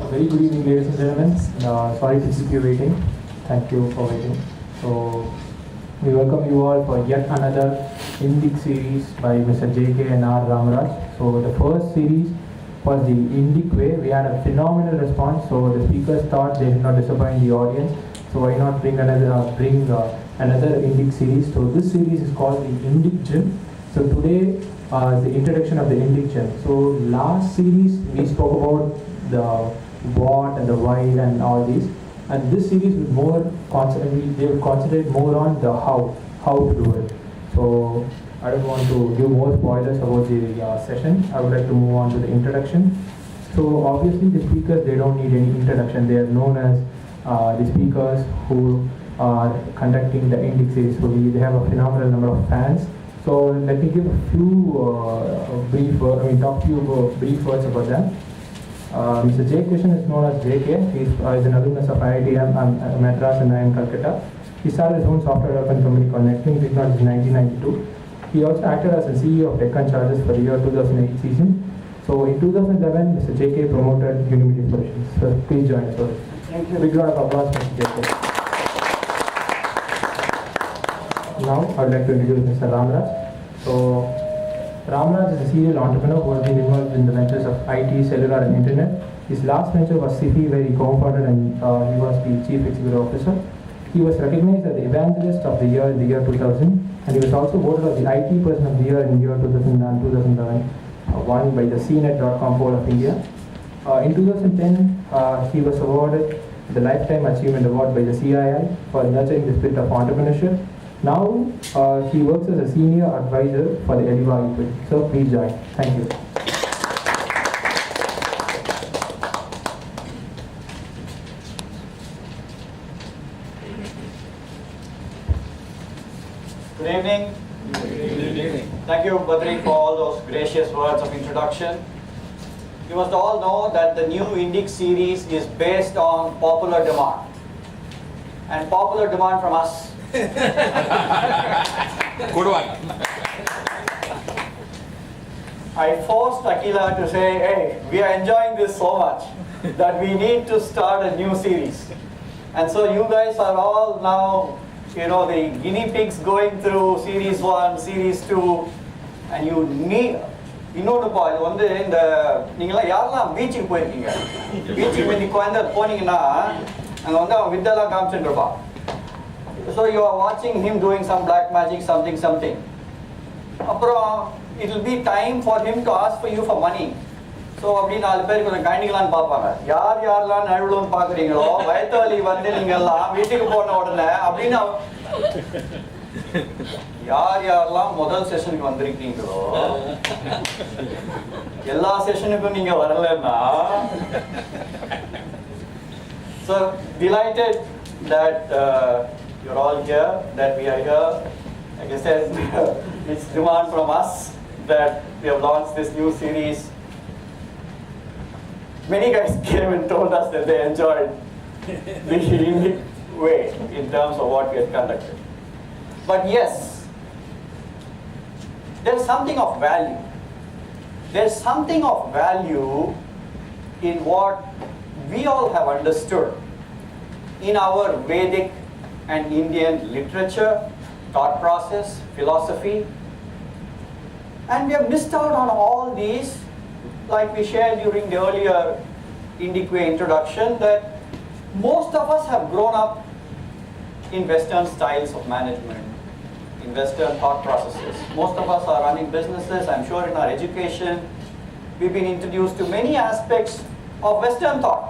A very good evening, ladies and gentlemen. Sorry to keep you waiting. Thank you for waiting. So, we welcome you all for yet another INDIC series by Mr.J and R Ramaraj. So, the first series was the INDIC Way. We had a phenomenal response. So, the speakers thought they did not disappoint the audience. So, why not bring another INDIC series? So, this series is called the INDIC GYM. So, today the introduction of the INDIC GYM. So, last series we spoke about the what and the why and all these, and this series will concentrate more on the how to do it. So I don't want to give more spoilers about the session. I would like to move on to the introduction. So obviously the speakers, they don't need any introduction. They are known as the speakers who are conducting the INDIC series. So they have a phenomenal number of fans. So let me give a few talk to you brief words about them. Mr. J. Krishnan is known as JK. He is an alumnus of IIT Madras and IIM Calcutta. He started his own software development company called Netflix Technologies in 1992. He also acted as a CEO of Deccan Charges for the year 2008 season. So in 2011, Mr. JK promoted Unity Solutions. So please join us. Thank you. Big round of applause for Mr. JK. Now I would like to introduce Mr. Ramaraj. So Ramaraj is a serial entrepreneur who has been involved in the ventures of IT, cellular and internet. His last venture was CiFi, where he co-founded and he was the Chief Executive Officer. He was recognized as the Evangelist of the Year in the year 2000, and he was also voted as the IT Person of the Year in the year 2000 and 2011, won by the CNET.com poll of India. In 2010, he was awarded the Lifetime Achievement Award by the CII for nurturing the spirit of entrepreneurship. Now, he works as a senior advisor for the Ediva equity. So, please join. Thank you. Good evening. Good evening. Thank you, Badri, for all those gracious words of introduction. You must all know that the new INDIC series is based on popular demand. And popular demand from us. Good one. I forced Akila to say, hey, we are enjoying this so much that we need to start a new series. And so you guys are all now, the guinea pigs going through series 1, series 2, and you need, இன்னொன்றுப்பா இது வந்து இந்த நீங்களாம் யாரெல்லாம் பீச்சுக்கு போயிருக்கீங்க பீச்சுக்கு முந்தி குழந்தை போனீங்கன்னா அங்கே வந்து அவன் வித்தெல்லாம் காமிச்சுட்டு இருப்பான். So you are watching him doing some black magic, something. அப்புறம் it will be time for him to ask for you for money. So அப்படி 4 பேர் கொஞ்சம் கைண்டிங்களான்னு பார்ப்பாங்க. யாரெல்லாம் நழுவுன்னு பார்க்குறீங்களோ வயத்து வலி வந்து நீங்கள் எல்லாம் வீட்டுக்கு போன உடனே அப்படின்னு யாரெல்லாம் முதல் செஷனுக்கு வந்திருக்கீங்களோ எல்லா செஷனுக்கும் நீங்க வரலன்னா so delighted that you're all here, that we are here. Like I said, it's demand from us that we have launched this new series. Many guys came and told us that they enjoyed the INDIC way in terms of what we had conducted. But yes, there's something of value. There's something of value in what we all have understood in our Vedic and Indian literature, thought process, philosophy. And we have missed out on all these, like we shared during the earlier INDIC Way introduction, that most of us have grown up in Western styles of management, in Western thought processes. Most of us are running businesses. I'm sure in our education, we've been introduced to many aspects of Western thought.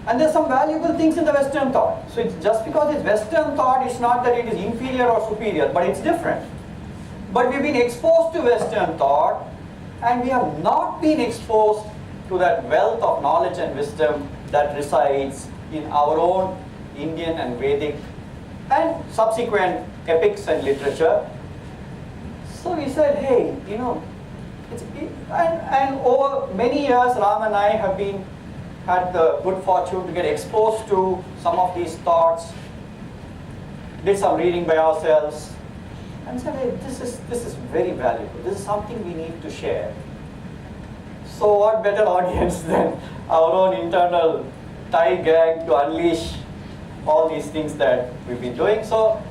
And there's some valuable things in the Western thought. So it's just because it's Western thought, it's not that it is inferior or superior, but it's different. But we've been exposed to Western thought, and we have not been exposed to that wealth of knowledge and wisdom that resides in our own Indian and Vedic and subsequent epics and literature. So we said, hey, and over many years, Ram and I have had the good fortune to get exposed to some of these thoughts, did some reading by ourselves, and said, hey, this is very valuable. This is something we need to share. So what better audience than our own internal TiE gang to unleash all these things that we've been doing. So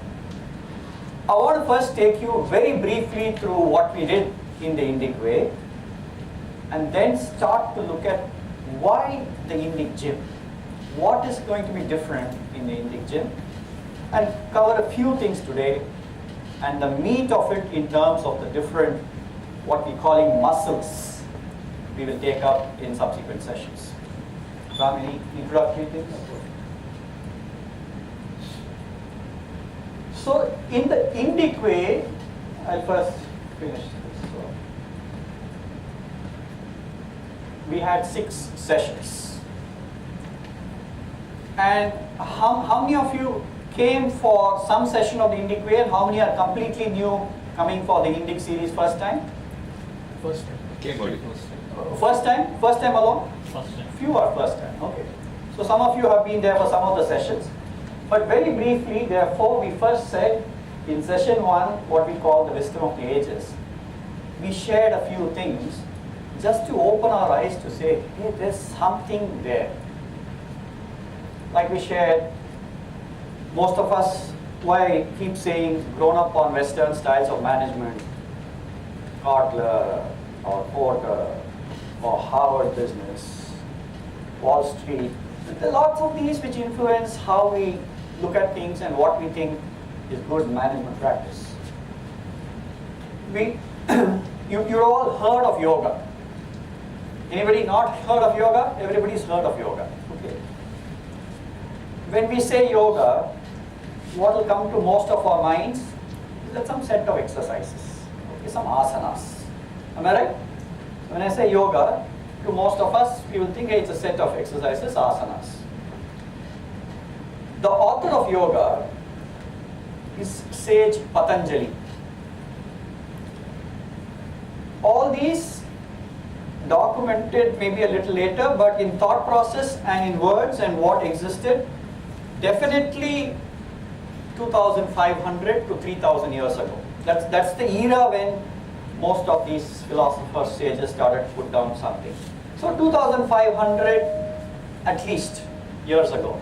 I want to first take you very briefly through what we did in the INDIC way, and then start to look at why the INDIC GYM. What is going to be different in the INDIC GYM, and cover a few things today, and the meat of it in terms of the different, what we're calling muscles, we will take up in subsequent sessions. Ram, any introductory things? So in the INDIC way, I'll first finish this. So we had 6 sessions. And how many of you came for some session of the INDIC way, and how many are completely new, coming for the INDIC series first time? First time. First time? First time alone? First time. Few are first time, okay. So some of you have been there for some of the sessions. But very briefly, therefore, we first said in session 1, what we call the wisdom of the ages. We shared a few things just to open our eyes to say, hey, there's something there. Like we shared, most of us, why I keep saying, grown up on Western styles of management, Kotler or Porter or Harvard Business, Wall Street. There are lots of these which influence how we look at things and what we think is good management practice. You all heard of yoga. Anybody not heard of yoga? Everybody's heard of yoga. Okay. When we say yoga, what will come to most of our minds is that some set of exercises, okay, some asanas. Am I right? When I say yoga, to most of us, we will think, hey, it's a set of exercises, asanas. The author of yoga is sage Patanjali. All these documented maybe a little later, but in thought process and in words and what existed, definitely 2,500 to 3,000 years ago. That's the era when most of these philosophers, sages started to put down something. So 2,500 at least years ago.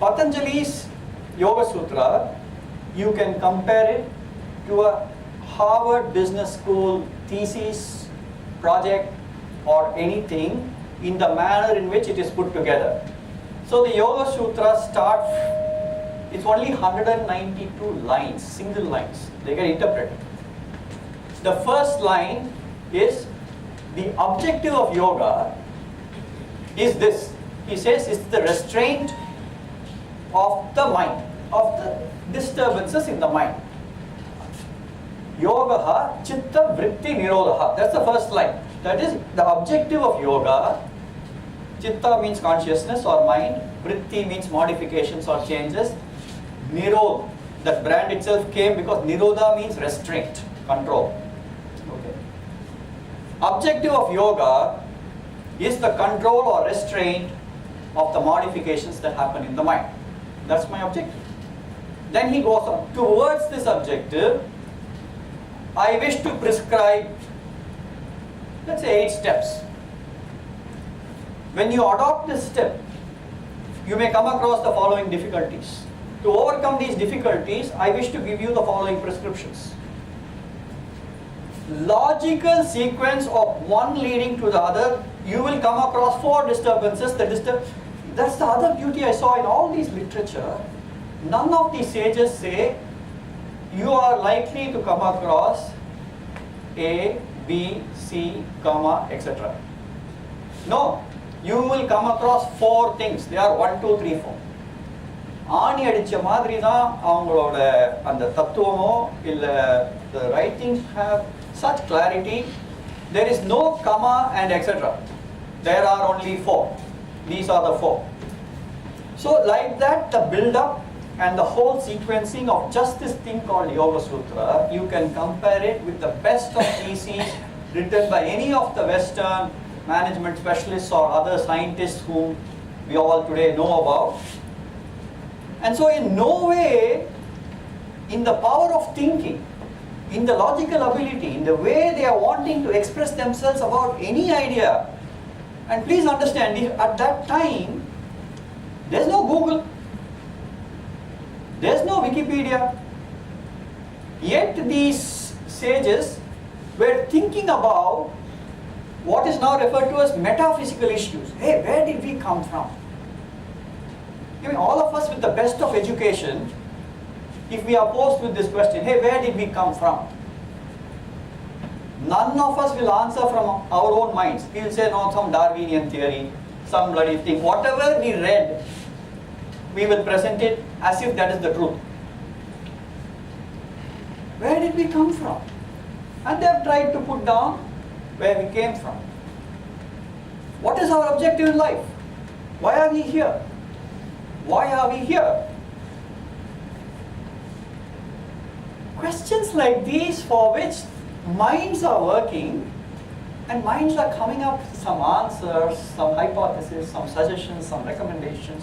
Patanjali's Yoga Sutra, you can compare it to a Harvard Business School thesis, project, or anything in the manner in which it is put together. So the Yoga Sutra starts, it's only 192 lines, single lines. They get interpreted. The first line is, the objective of yoga is this. He says it's the restraint of the mind, of the disturbances in the mind. Yoga chitta vritti nirodha. That's the first line. That is the objective of yoga. Chitta means consciousness or mind. Vritti means modifications or changes. Nirod, that brand itself came because nirodha means restraint, control. Okay. Objective of yoga is the control or restraint of the modifications that happen in the mind. That's my objective. Then he goes on. Towards this objective, I wish to prescribe, let's say, 8 steps. When you adopt this step, you may come across the following difficulties. To overcome these difficulties, I wish to give you the following prescriptions. Logical sequence of one leading to the other, you will come across 4 disturbances. That's the other beauty I saw in all these literature. None of these sages say you are likely to come across A, B, C, comma, etc. No, you will come across 4 things. They are 1, 2, 3, 4. ஆணி அடிச்ச மாதிரி தான் அவங்களோட அந்த தத்துவமோ இல்ல the writings have such clarity. There is no comma and etc. There are only 4. These are the 4. So like that, the build up and the whole sequencing of just this thing called Yoga Sutra, you can compare it with the best of theses written by any of the Western management specialists or other scientists whom we all today know about. And so in no way, in the power of thinking, in the logical ability, in the way they are wanting to express themselves about any idea. And please understand, if at that time, there's no Google, there's no Wikipedia, yet these sages were thinking about what is now referred to as metaphysical issues. Hey, where did we come from? I mean, all of us with the best of education, if we are posed with this question, hey, where did we come from? None of us will answer from our own minds. We will say, no, some Darwinian theory, some bloody thing. Whatever we read, we will present it as if that is the truth. Where did we come from? And they have tried to put down where we came from. What is our objective in life? Why are we here? Why are we here? Questions like these for which minds are working and minds are coming up with some answers, some hypotheses, some suggestions, some recommendations.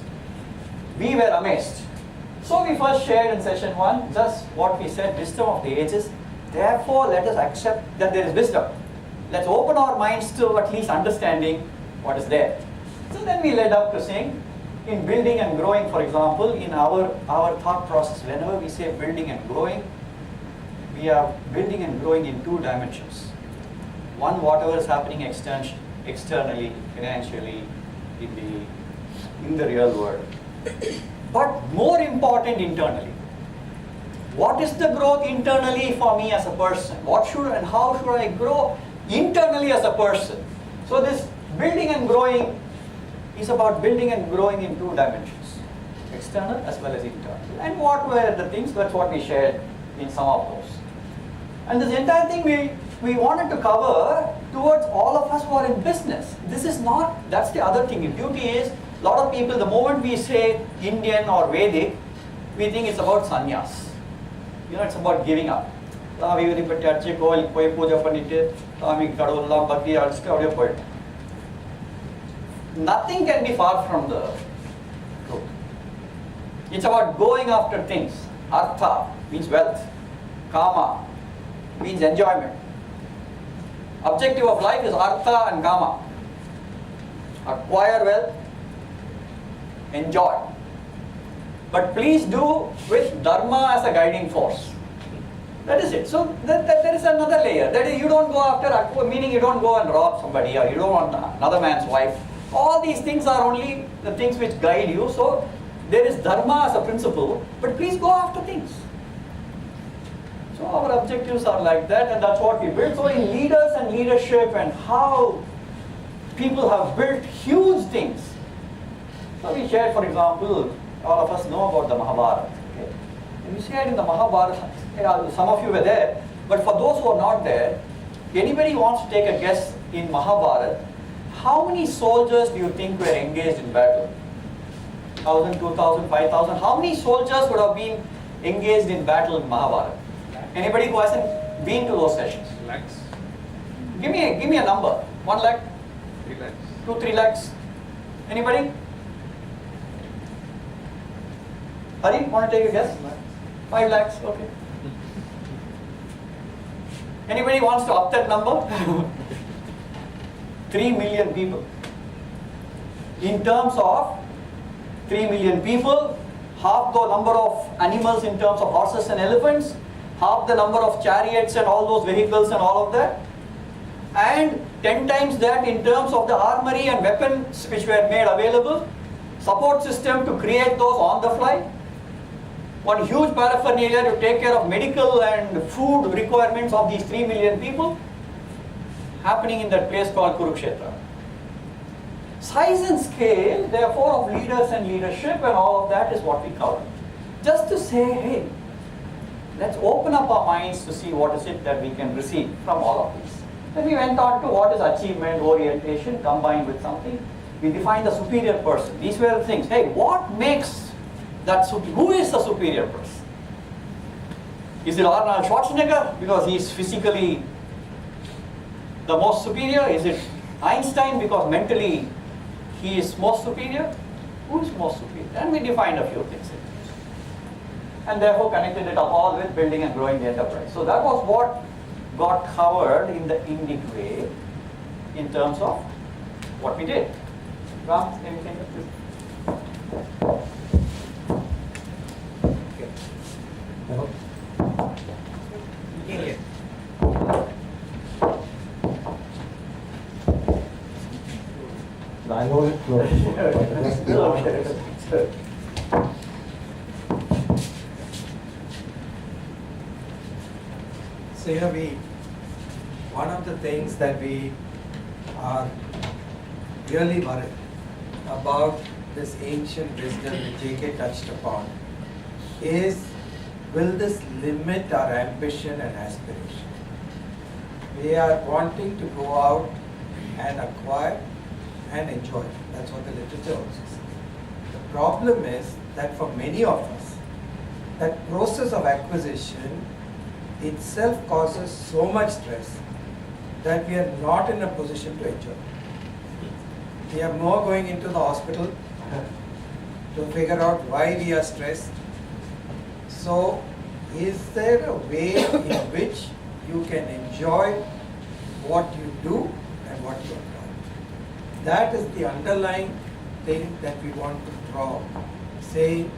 We were amazed. So we first shared in session 1 just what we said, wisdom of the ages. Therefore, let us accept that there is wisdom. Let's open our minds to at least understanding what is there. So then we led up to saying, in building and growing, for example, in our thought process, whenever we say building and growing, we are building and growing in 2 dimensions. One, whatever is happening externally, financially, in the real world. But more important, internally. What is the growth internally for me as a person? What should and how should I grow internally as a person? So this building and growing is about building and growing in 2 dimensions. External as well as internal. And what were the things? That's what we shared in some of those. And this entire thing we wanted to cover towards all of us who are in business. This is not, that's the other thing. The beauty is, a lot of people, the moment we say Indian or Vedic, we think it's about sannyas. You know, it's about giving up. Nothing can be far from the truth. It's about going after things. Artha means wealth. Kama means enjoyment. Objective of life is artha and kama. Acquire wealth, enjoy. But please do with dharma as a guiding force. That is it. So there is another layer. That is, you don't go after, meaning you don't go and rob somebody or you don't want another man's wife. All these things are only the things which guide you. So there is dharma as a principle, but please go after things. So our objectives are like that, and that's what we build. So in leaders and leadership and how people have built huge things. So we shared, for example, all of us know about the Mahabharata. Okay? And we shared in the Mahabharata, some of you were there, but for those who are not there, anybody wants to take a guess in Mahabharata, how many soldiers do you think were engaged in battle? 1,000, 2,000, 5,000? How many soldiers would have been engaged in battle in Mahabharata? Anybody who hasn't been to those sessions? Lakhs. Give me a number. 1 lakh? 3 lakhs. 2, 3 lakhs? Anybody? Hari, want to take a guess? 5 lakhs, okay. Anybody wants to up that number? 3 million people. In terms of 3 million people, half the number of animals in terms of horses and elephants, half the number of chariots and all those vehicles and all of that, and 10 times that in terms of the armory and weapons which were made available, support system to create those on the fly, one huge paraphernalia to take care of medical and food requirements of these 3 million people, happening in that place called Kurukshetra. Size and scale, therefore, of leaders and leadership and all of that is what we cover. Just to say, hey, let's open up our minds to see what is it that we can receive from all of these. Then we went on to what is achievement, orientation, combined with something. We defined the superior person. These were the things. Hey, what makes that who is the superior person? Is it Arnold Schwarzenegger because he is physically the most superior? Is it Einstein because mentally he is most superior? Who is most superior? And we defined a few things. and therefore connected it up all with building and growing the enterprise. So that was what got covered in the INDIC way in terms of what we did. Ram, anything? Hello? Yeah. I know it close. Okay. So one of the things that we are really worried about this ancient wisdom that JK touched upon is, will this limit our ambition and aspiration? We are wanting to go out and acquire and enjoy. That's what the literature also says. The problem is that for many of us, that process of acquisition itself causes so much stress that we are not in a position to enjoy. We are more going into the hospital to figure out why we are stressed. So, is there a way in which you can enjoy what you do and what you are doing? That is the underlying thing that we want to draw, saying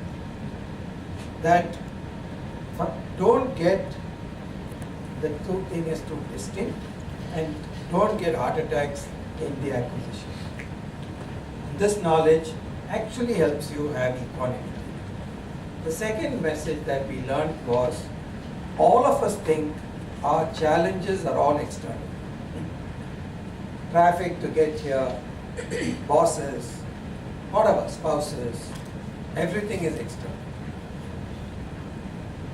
that don't get the two things too distinct and don't get heart attacks in the acquisition. This knowledge actually helps you have equanimity. The second message that we learned was, all of us think our challenges are all external. Traffic to get here, bosses, whatever, spouses, everything is external.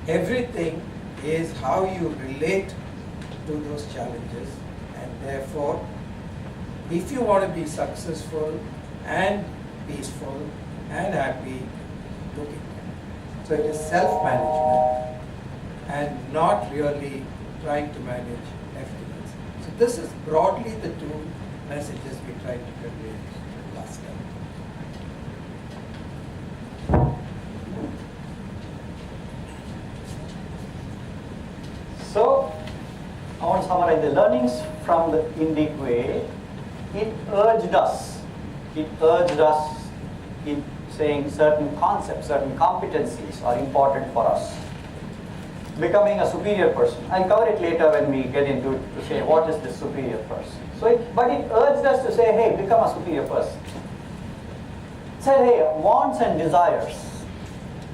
Everything is how you relate to those challenges, and therefore, if you want to be successful and peaceful and happy, look at it. So it is self-management and not really trying to manage everything else. So this is broadly the two messages we tried to convey last time. So, I want to summarize the learnings from the INDIC way. It urged us in saying certain concepts, certain competencies are important for us. Becoming a superior person. I'll cover it later when we get into it to say what is this superior person. But it urged us to say, hey, become a superior person. It said, hey, wants and desires,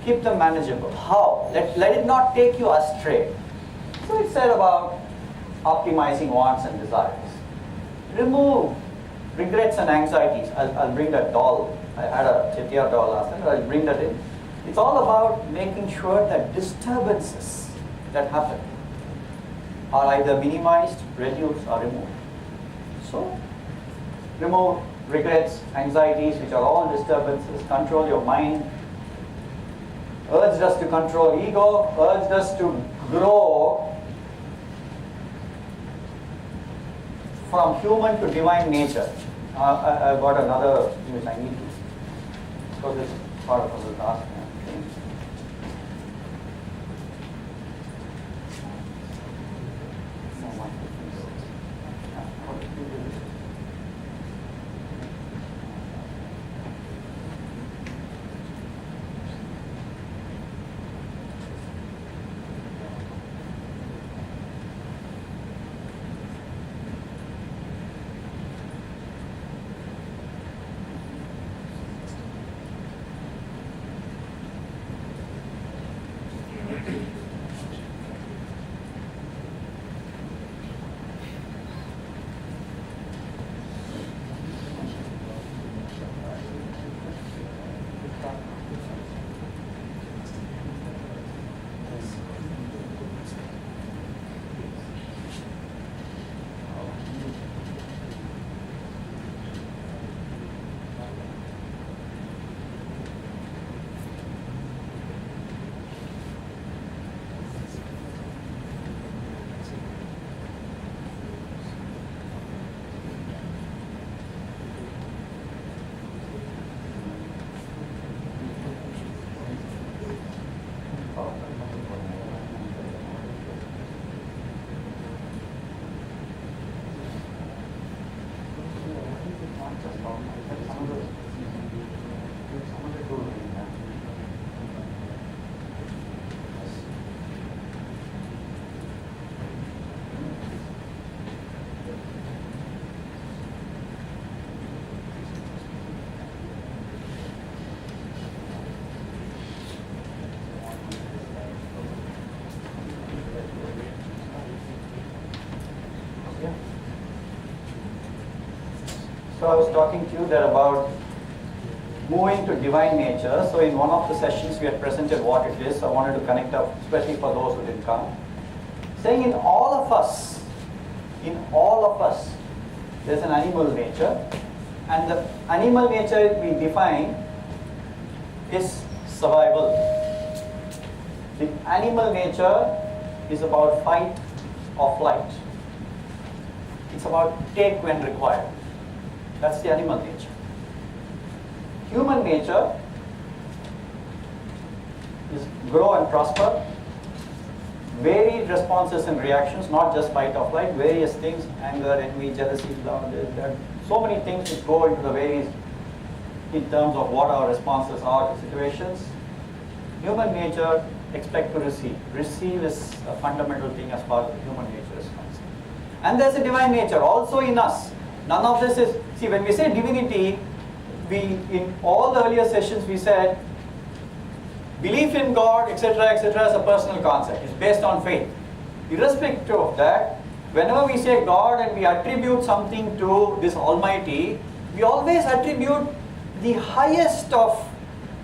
keep them manageable. How? Let it not take you astray. So it said about optimizing wants and desires. Remove regrets and anxieties. I'll bring that doll. I had a Chettiar doll last time, but I'll bring that in. It's all about making sure that disturbances that happen are either minimized, reduced, or removed. So, remove regrets, anxieties, which are all disturbances. Control your mind. Urged us to control ego. Urged us to grow from human to divine nature. I've got another news I need to. So this is part of the last thing. So I was talking to you there about moving to divine nature. So in one of the sessions we had presented what it is. So I wanted to connect up, especially for those who didn't come. Saying in all of us, there's an animal nature. And the animal nature we define is survival. The animal nature is about fight or flight. It's about take when required. That's the animal nature. Human nature is grow and prosper, varied responses and reactions, not just fight or flight, various things, anger, envy, jealousy, love, there are so many things which go into the various in terms of what our responses are to situations. Human nature expect to receive. Receive is a fundamental thing as far as human nature is concerned. And there's a divine nature also in us. None of this is, see, when we say divinity, in all the earlier sessions we said, belief in God, etc., etc., is a personal concept. It's based on faith. Irrespective of that, whenever we say God and we attribute something to this Almighty, we always attribute the highest of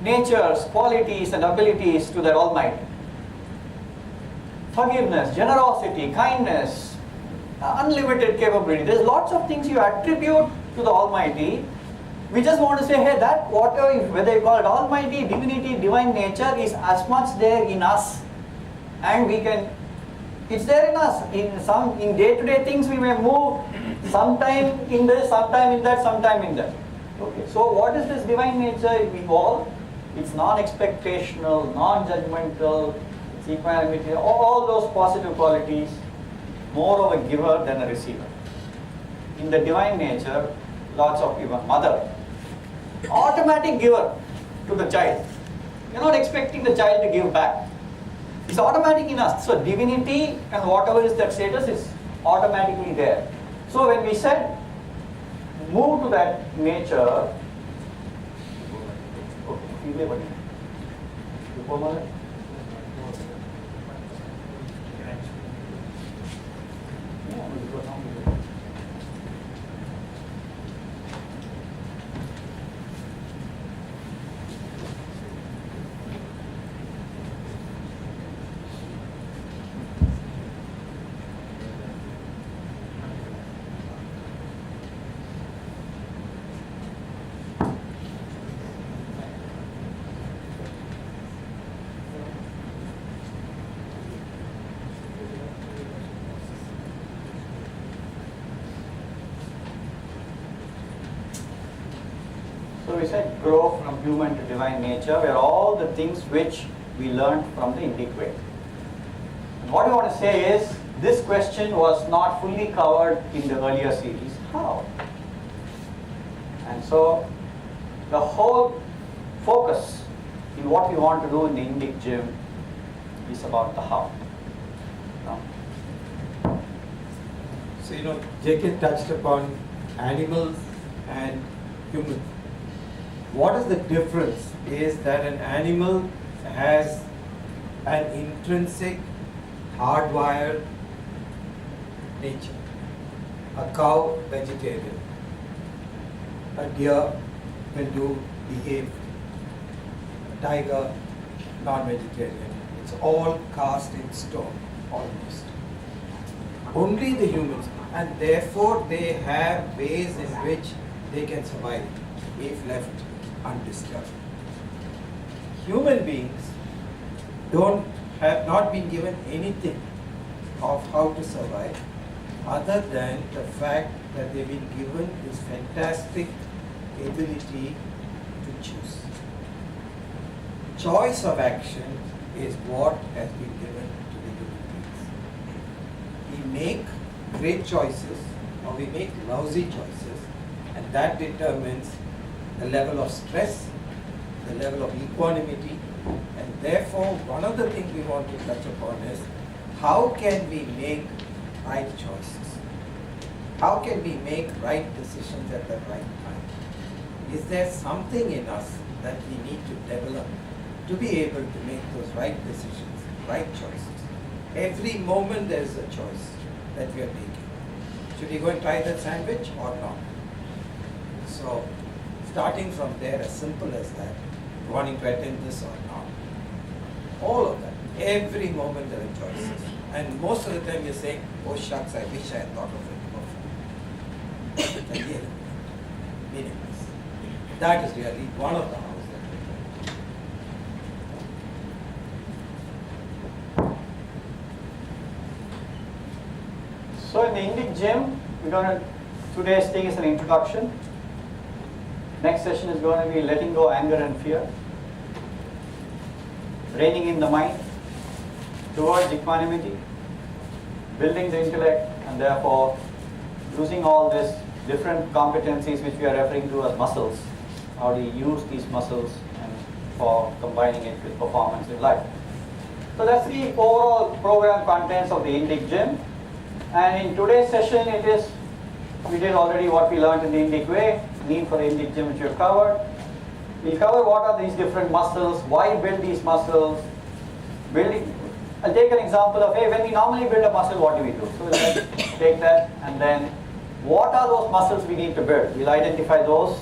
nature's qualities and abilities to that Almighty. Forgiveness, generosity, kindness, unlimited capability. There's lots of things you attribute to the Almighty. We just want to say, hey, that whatever, whether you call it Almighty, divinity, divine nature, is as much there in us, and we can. It's there in us. In day-to-day things, we may move sometime in this, sometime in that, sometime in that. Okay. So, what is this divine nature involved? It's non-expectational, non-judgmental, it's equanimity, all those positive qualities. More of a giver than a receiver. In the divine nature, lots of people, mother, automatic giver to the child. You're not expecting the child to give back. It's automatic in us. So divinity and whatever is that status is automatically there. So when we said move to that nature, so we said grow from human to divine nature, where all the things which we learned from the INDIC way. And what we want to say is, this question was not fully covered in the earlier series. How? And so the whole focus in what we want to do in the INDIC GYM is about the how. So, JK touched upon animals and humans. What is the difference is that an animal has an intrinsic, hardwired nature. A cow, vegetarian. A deer will behave. A tiger, non-vegetarian. It's all cast in stone, almost. Only the humans, and therefore they have ways in which they can survive if left undisturbed. Human beings have not been given anything of how to survive other than the fact that they've been given this fantastic ability to choose. Choice of action is what has been given to the human beings. We make great choices or we make lousy choices, And that determines the level of stress, the level of equanimity, and therefore one of the things we want to touch upon is how can we make right choices? How can we make right decisions at the right time? Is there something in us that we need to develop to be able to make those right decisions, right choices? Every moment there is a choice that we are making. Should we go and try that sandwich or not? So, starting from there, as simple as that, wanting to attend this or not. All of that. Every moment there are choices. And most of the time you're saying, oh shucks, I wish I had thought of it before. Again, meaningless. That is really one of the hows that we do. So in the INDIC GYM, today's thing is an introduction. Next session is going to be letting go anger and fear, reining in the mind towards equanimity, building the intellect, and therefore using all these different competencies which we are referring to as muscles. How do you use these muscles and for combining it with performance in life? So that's the overall program contents of the INDIC GYM. And in today's session, we did already what we learned in the INDIC Way, need for the INDIC GYM which we have covered. We'll cover what are these different muscles, why build these muscles, I'll take an example of, hey, when we normally build a muscle, what do we do? So we'll take that, and then what are those muscles we need to build? We'll identify those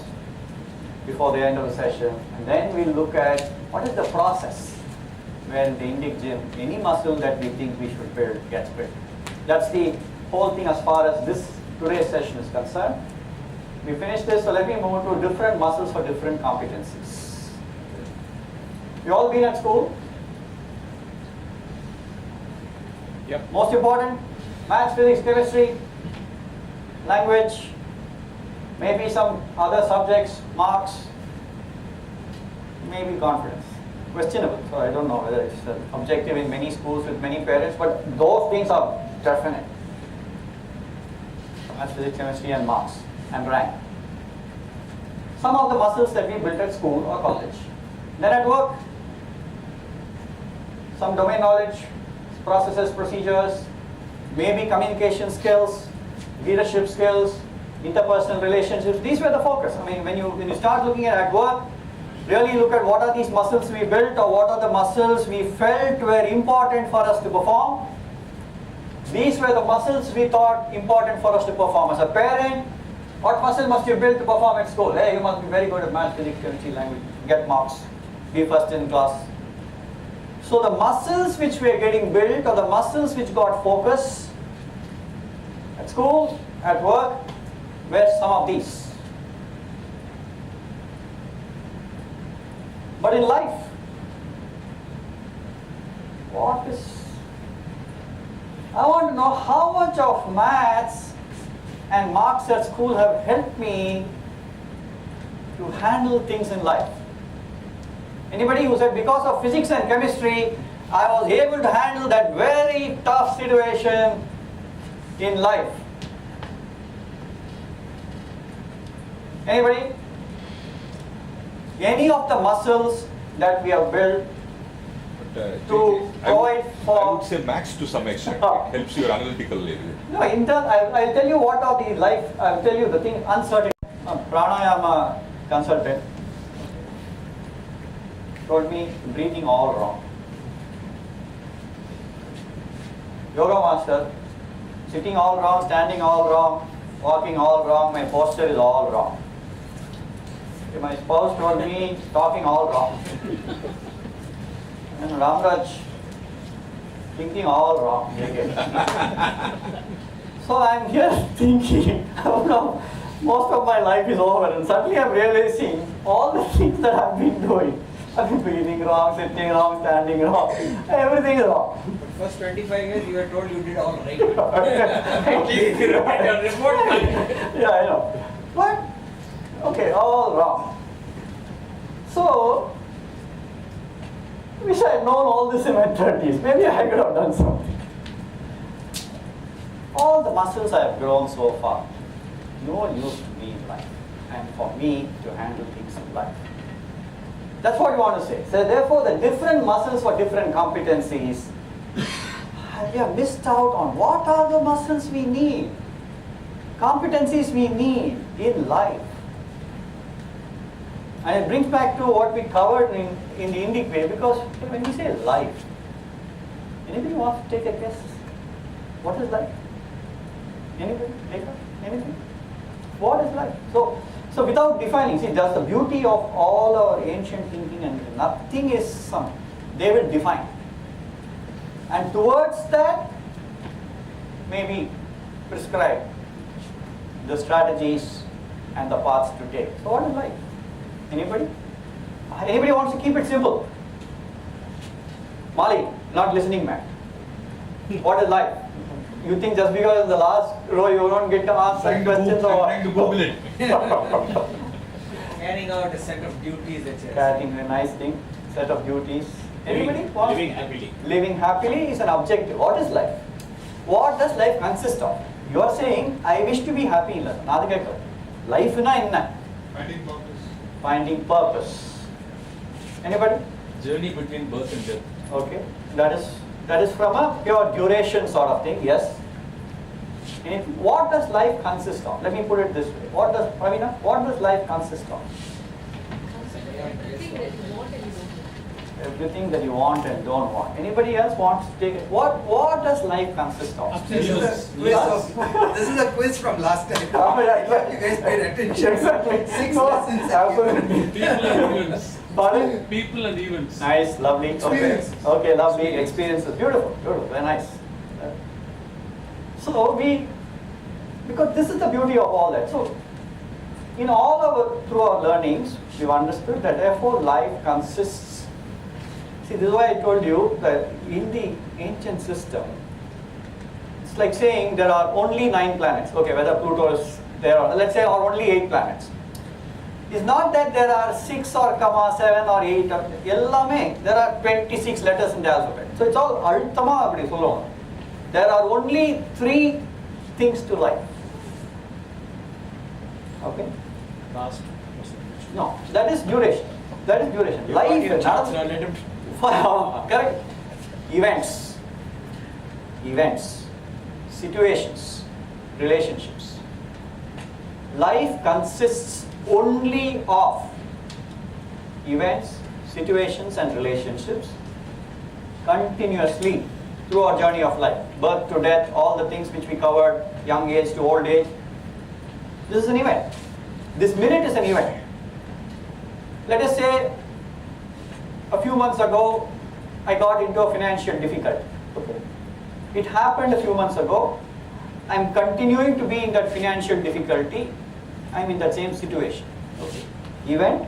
before the end of the session, and then we'll look at what is the process when the INDIC GYM, any muscle that we think we should build gets built. That's the whole thing as far as today's session is concerned. We finished this, so let me move to different muscles for different competencies. You all been at school? Yep. Most important, maths, physics, chemistry, language, maybe some other subjects, marks, maybe confidence. Questionable, so I don't know whether it's objective in many schools with many parents, but those things are definite. Maths, physics, chemistry, and marks, and rank. Some of the muscles that we built at school or college. Then at work, some domain knowledge, processes, procedures, maybe communication skills, leadership skills, interpersonal relationships. These were the focus. I mean, when you start looking at work, really look at what are these muscles we built or what are the muscles we felt were important for us to perform. These were the muscles we thought important for us to perform. As a parent, what muscle must you build to perform at school? Hey, you must be very good at math, physics, chemistry, language, get marks, be first in class. So the muscles which were getting built or the muscles which got focus at school, at work, were some of these. But in life, I want to know how much of maths and marks at school have helped me to handle things in life. Anybody who said because of physics and chemistry, I was able to handle that very tough situation in life? Anybody? Any of the muscles that we have built to provide for... I would say max to some extent. It helps your analytical level. No, I'll tell you what are the life, I'll tell you the thing, uncertain. Pranayama consultant told me breathing all wrong. Yoga master, sitting all wrong, standing all wrong, walking all wrong, my posture is all wrong. My spouse told me talking all wrong. And Ramaraj, thinking all wrong. So I'm here thinking, most of my life is over, and suddenly I'm realizing all the things that I've been doing. I've been breathing wrong, sitting wrong, standing wrong, everything is wrong. But first 25 years you were told you did all right. At least you write a report. Yeah, I know. But, okay, all wrong. So, wish I had known all this in my 30s. Maybe I could have done something. All the muscles I have grown so far, no use to me in life. for me to handle things in life. That's what you want to say. So therefore, the different muscles for different competencies, we have missed out on what are the muscles we need, competencies we need in life. And it brings back to what we covered in the INDIC way, because when we say life, anybody wants to take a guess? What is life? Anybody? Take up? Anything? What is life? So without defining, see, that's the beauty of all our ancient thinking, and nothing is some, they will define. And towards that, maybe prescribe the strategies and the paths to take. So what is life? Anybody? Anybody wants to keep it simple? Mali, not listening man. What is life? You think just because in the last row you don't get to answer questions or Trying to Google it. Carrying out a set of duties that you're carrying a nice thing, set of duties. Anybody? Wants? Living happily. Living happily is an objective. What is life? What does life consist of? You are saying, I wish to be happy in life. Life inna. Finding purpose. Finding purpose. Anybody? Journey between birth and death. Okay. That is from a pure duration sort of thing, yes. What does life consist of? Let me put it this way. What does life consist of? Everything that you want and don't want. Anybody else wants to take it? What does life consist of? This is a quiz from last time. Oh, right. You guys paid attention. Exactly. 6 No, lessons. absolutely. People and events. Pardon? People and events. Nice, lovely. Okay, Experiences. okay, lovely experiences. Beautiful, beautiful, very nice. So because this is the beauty of all that. So through our learnings, we've understood that therefore life consists. See, this is why I told you that in the ancient system, it's like saying there are only 9 planets. Okay, whether Pluto is there, or let's say, or only 8 planets. It's not that there are 6 or 7 or 8 or ellame. There are 26 letters in the alphabet. So it's all althama appadi solluvom. There are only 3 things to life. Okay? Past. No, that is duration. That is duration. You Life, got your chance now, let him. correct. Events, situations, relationships. Life consists only of events, situations and relationships continuously through our journey of life. Birth to death, all the things which we covered, young age to old age. This is an event. This minute is an event. Let us say a few months ago, I got into a financial difficulty. Okay. It happened a few months ago. I'm continuing to be in that financial difficulty. I'm in that same situation. Okay. Event,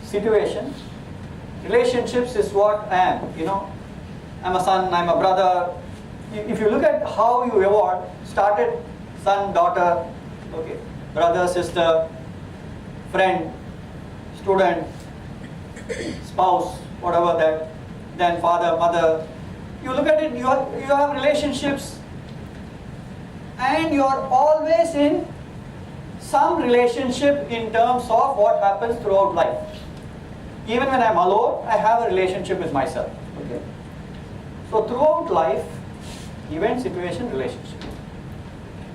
situation, relationships is what I am. I'm a son, I'm a brother. If you look at how you evolved, started son, daughter, okay, brother, sister, friend, student, spouse, whatever that, then father, mother. You look at it, you have relationships, and you are always in some relationship in terms of what happens throughout life. Even when I'm alone, I have a relationship with myself. Okay. So throughout life, event, situation, relationship.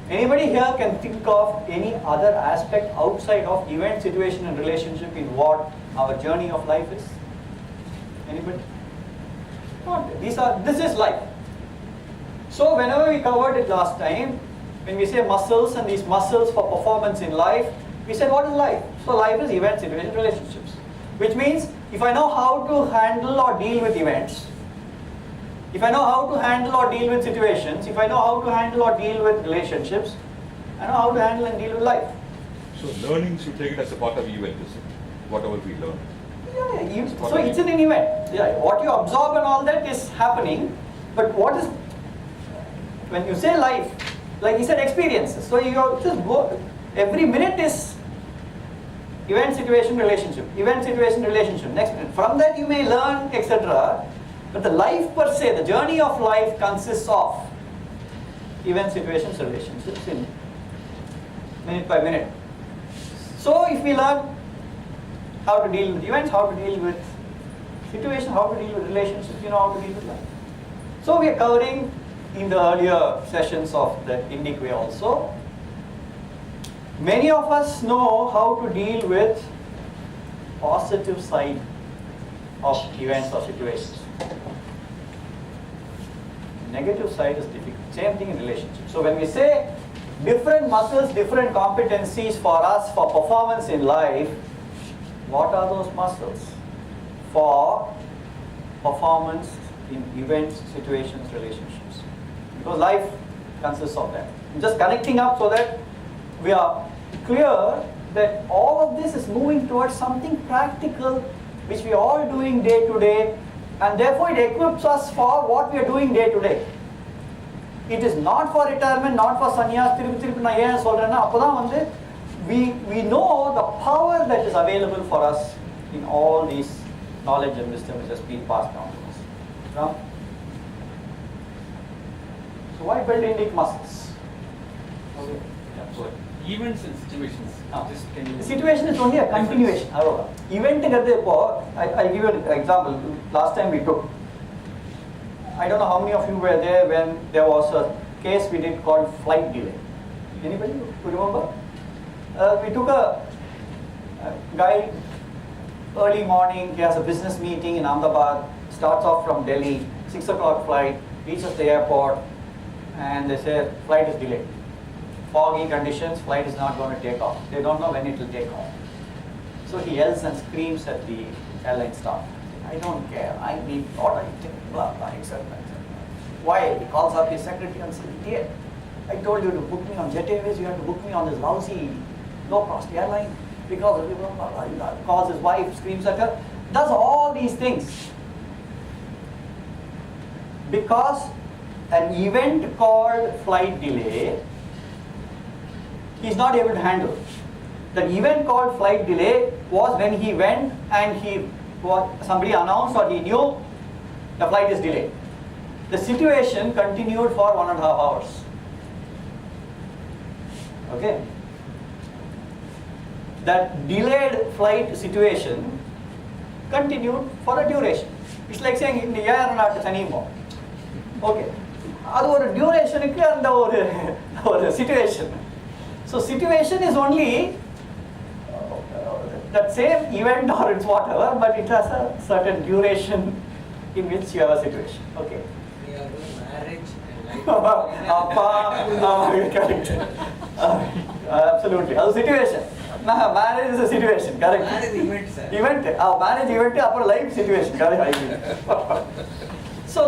Anybody here can think of any other aspect outside of event, situation and relationship in what our journey of life is? Anybody? Not. This is life. So whenever we covered it last time, when we say muscles and these muscles for performance in life, we said what is life? So life is event, situation, relationships. Which means if I know how to handle or deal with events, if I know how to handle or deal with situations, if I know how to handle or deal with relationships, I know how to handle and deal with life. So learning should take it as a part of event, is it? Whatever we learn. So it's an event. Yeah, what you absorb and all that is happening, but what is, when you say life, like you said, experiences. So you just go, every minute is event, situation, relationship. Event, situation, relationship. Next minute. From that you may learn, etc. But the life per se, the journey of life consists of event, situations, relationships in minute by minute. So So if we learn how to deal with events, how to deal with situations, how to deal with relationships, you know how to deal with life. So we are covering in the earlier sessions of the INDIC way also. Many of us know how to deal with positive side of events or situations. Negative side is difficult. Same thing in relationships. So when we say different muscles, different competencies for us for performance in life, what are those muscles for performance in events, situations, relationships? Because life consists of that. I'm just connecting up so that we are clear that all of this is moving towards something practical which we are all doing day to day, and therefore it equips us for what we are doing day to day. It is not for retirement, not for sannyas. We know the power that is available for us in all these knowledge and wisdom which has been passed down to us. Ram? So why build INDIC muscles? Okay. Yeah, so events and situations. Just can you? The situation is only a continuation. Event I'll give you an example. Last time we took, I don't know how many of you were there when there was a case we did called flight delay. Anybody who remember? We took a guy early morning. He has a business meeting in Ahmedabad. Starts off from Delhi, 6 o'clock flight, reaches the airport, and they say flight is delayed. Foggy conditions, flight is not going to take off. They don't know when it will take off. So he yells and screams at the airline staff. I don't care. I need order, blah, blah, etc. Why? He calls up his secretary and says, "Dear, I told you to book me on Jet Airways. You have to book me on this lousy low-cost airline because of blah, blah, blah." Calls his wife, screams at her, does all these things. Because an event called flight delay, he's not able to handle. The event called flight delay was when he went and somebody announced or he knew the flight is delayed. The situation continued for 1.5 hours. Okay? That delayed flight situation continued for a duration. It's like saying in the air not anymore. Okay. அது ஒரு டியூரேஷனுக்கு அந்த ஒரு situation. So situation is only that same event or it's whatever, but it has a certain duration in which you have a situation. Okay. We are doing marriage and life. Correct. Absolutely. That's a situation. Marriage is a situation. Correct. Marriage event, sir. Event. Marriage event upper life situation. Correct. So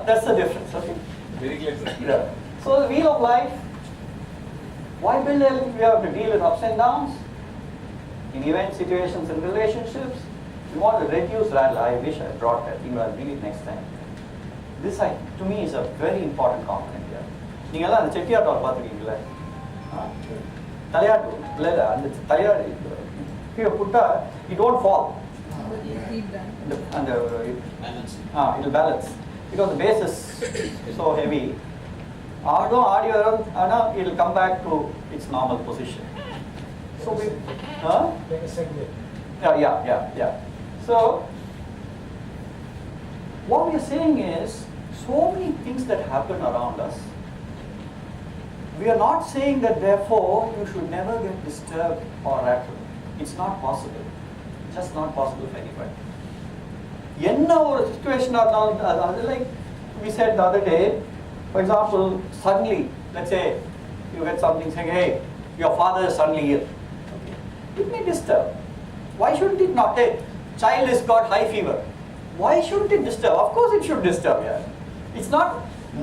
that's the difference. Okay. Very clear, sir. Yeah. So the wheel of life. Why build it? We have to deal with ups and downs in event situations and relationships. We want to reduce rattle. I wish I brought that. I'll bring it next time. This to me is a very important component here. நீங்கெல்லாம் அந்த செட்டியார் டால் பார்த்துருக்கீங்களா? தலையாட்டு இல்லை அந்த தலையாடு கீழே புட்டா it won't fall. And it will balance because the base is so heavy. It will come back to its normal position. So we, Like a segment. yeah. So what we are saying is, so many things that happen around us. We are not saying that therefore you should never get disturbed or rattled. It's not possible. Just not possible for anybody. என்ன ஒரு situation இருந்தாலும், like we said the other day, for example, suddenly, let's say you get something saying, hey, your father is suddenly ill. Okay. It may disturb. Why shouldn't it not? Hey, child has got high fever. Why shouldn't it disturb? Of course it should disturb. Yeah. It's not,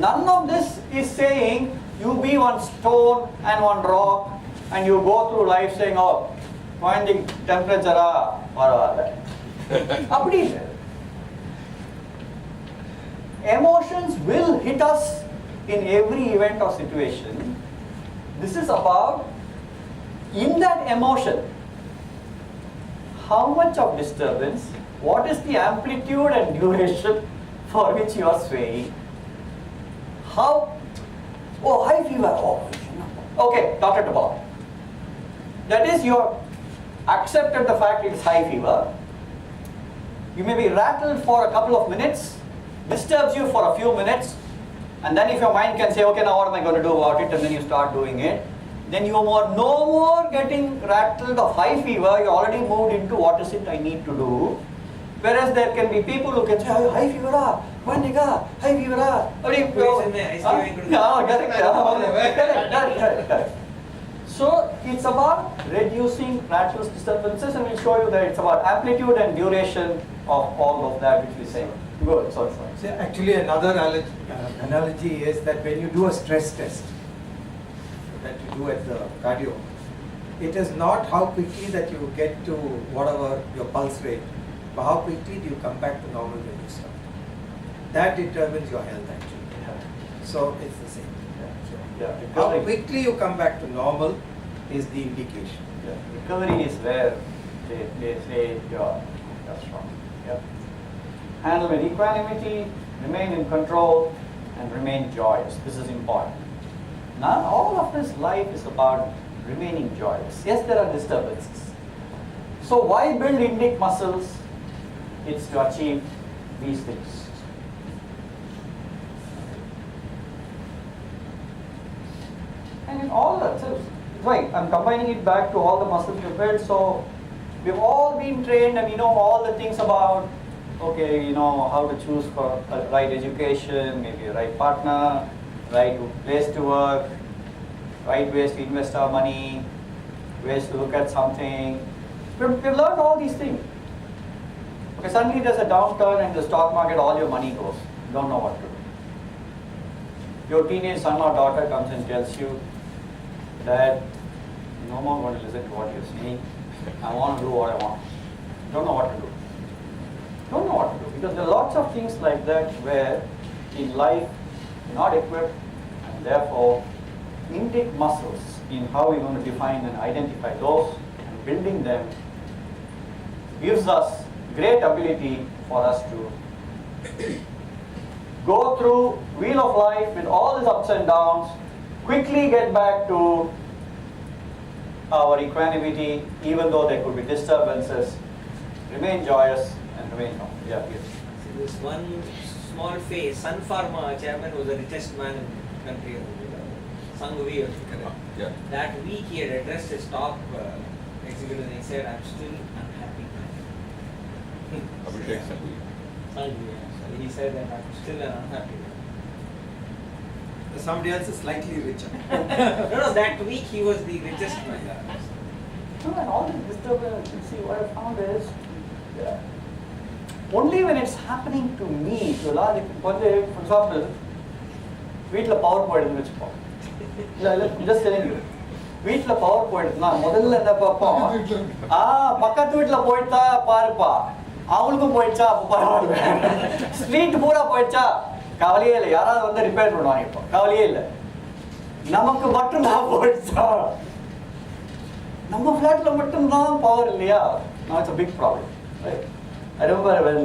none of this is saying you be one stone and one rock and you go through life saying, oh, finding temperature, அப்படி இல்லை. Emotions will hit us in every event or situation. This is about, in that emotion, how much of disturbance, what is the amplitude and duration for which you are swaying, how, high fever, okay, doctor to ball. That is your accepted the fact it is high fever. You may be rattled for a couple of minutes, disturbs you for a few minutes, and then if your mind can say, okay, now what am I going to do about it, and then you start doing it, then you are no more getting rattled of high fever, you already moved into what is it I need to do. Whereas there can be people who can say, high fever, high fever. Correct. So it's about reducing rattles, disturbances, and we'll show you that it's about amplitude and duration of all of that which we say. Good, sorry. So actually another analogy is that when you do a stress test that you do at the cardio, it is not how quickly that you get to whatever your pulse rate, but how quickly do you come back to normal when you start. That determines your health actually. Yeah. So it's the same. Yeah. How quickly you come back to normal is the indication. Yeah. Recovery is where they say you're strong. Yeah. Handle with equanimity, remain in control, and remain joyous. This is important. Now, all of this life is about remaining joyous. Yes, there are disturbances. So why build INDIC muscles? It's to achieve these things. And in all that, so right, I'm combining it back to all the muscles we built. So we've all been trained and we know all the things about, okay, how to choose for a right education, maybe a right partner, right place to work, right ways to invest our money, ways to look at something. We've learned all these things. Okay, suddenly there's a downturn in the stock market, all your money goes. You don't know what to do. Your teenage son or daughter comes and tells you that no more going to listen to what you're saying. I want to do what I want. Don't know what to do. Don't know what to do, because there are lots of things like that where in life you're not equipped, and therefore INDIC muscles in how we're going to define and identify those and building them gives us great ability for us to go through wheel of life with all these ups and downs, quickly get back to our equanimity, even though there could be disturbances, remain joyous and remain calm. Yeah, yes. So this one small phase, Sun Pharma chairman was the richest man in the country, Sanghavi, Yeah. that week he had addressed his top executives and he said, I'm still unhappy. Abhishek Sanghavi. Sanghavi, yeah. So he said that I'm still an unhappy man. Somebody else is slightly richer. No, that week he was the richest man. No, and all this disturbance, see what I found is, only when it's happening to me, to a large extent, for example, வீட்டில் power போயிடுதுன்னு வச்சுப்போம். இல்லை just telling you. வீட்டில் power போயிடுதுன்னா முதல்ல என்ன பார்ப்போம், பக்கத்து வீட்டில் போயிட்டா பாருப்பா, அவங்களுக்கும் போயிடுச்சா அப்போ பரவாயில்ல, ஸ்ட்ரீட் பூரா போயிடுச்சா கவலையே இல்லை, யாராவது வந்து ரிப்பேர் பண்ணுவாங்க, இப்போ கவலையே இல்லை, நமக்கு மட்டும்தான் போயிடுச்சா, நம்ம ஃப்ளாட்ல மட்டும்தான் பவர் இல்லையா. Now it's a big problem, right? I remember when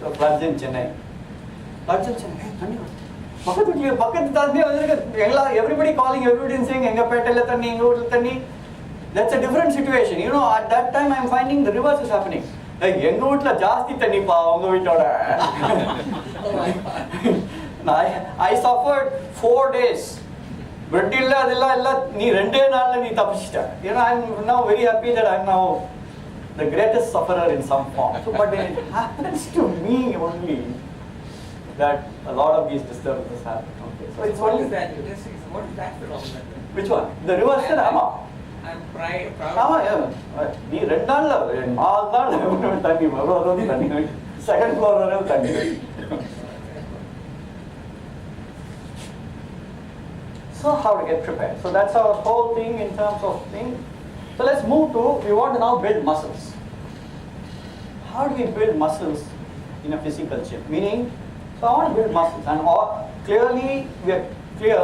the floods in Chennai. தண்ணி பக்கத்து தண்ணி வந்து everybody calling, everybody saying எங்க பேட்டையில தண்ணி, எங்க வீட்டுல தண்ணி. That's a different situation. At that time I'm finding the reverse is happening. Like எங்க வீட்டுல ஜாஸ்தி தண்ணிப்பா உங்க வீட்டோட. I suffered 4 days. But நீ 2 நாள்ல நீ தப்பிச்சிட்ட. I'm now very happy that I'm now the greatest sufferer in some form. So, but when it happens to me only, that a lot of these disturbances happen. Okay. So it's What only is that? What is that phenomenon? Which one? The reverse is Ama. I'm proud. Ama, yeah. நீ 2 நாள்ல 4 நாள் தண்ணி வரும், தண்ணி second floor வரை தண்ணி. So how to get prepared? So that's our whole thing in terms of thing. So let's move to, we want to now build muscles. How do we build muscles in a physical gym? Meaning, so I want to build muscles, and clearly we are clear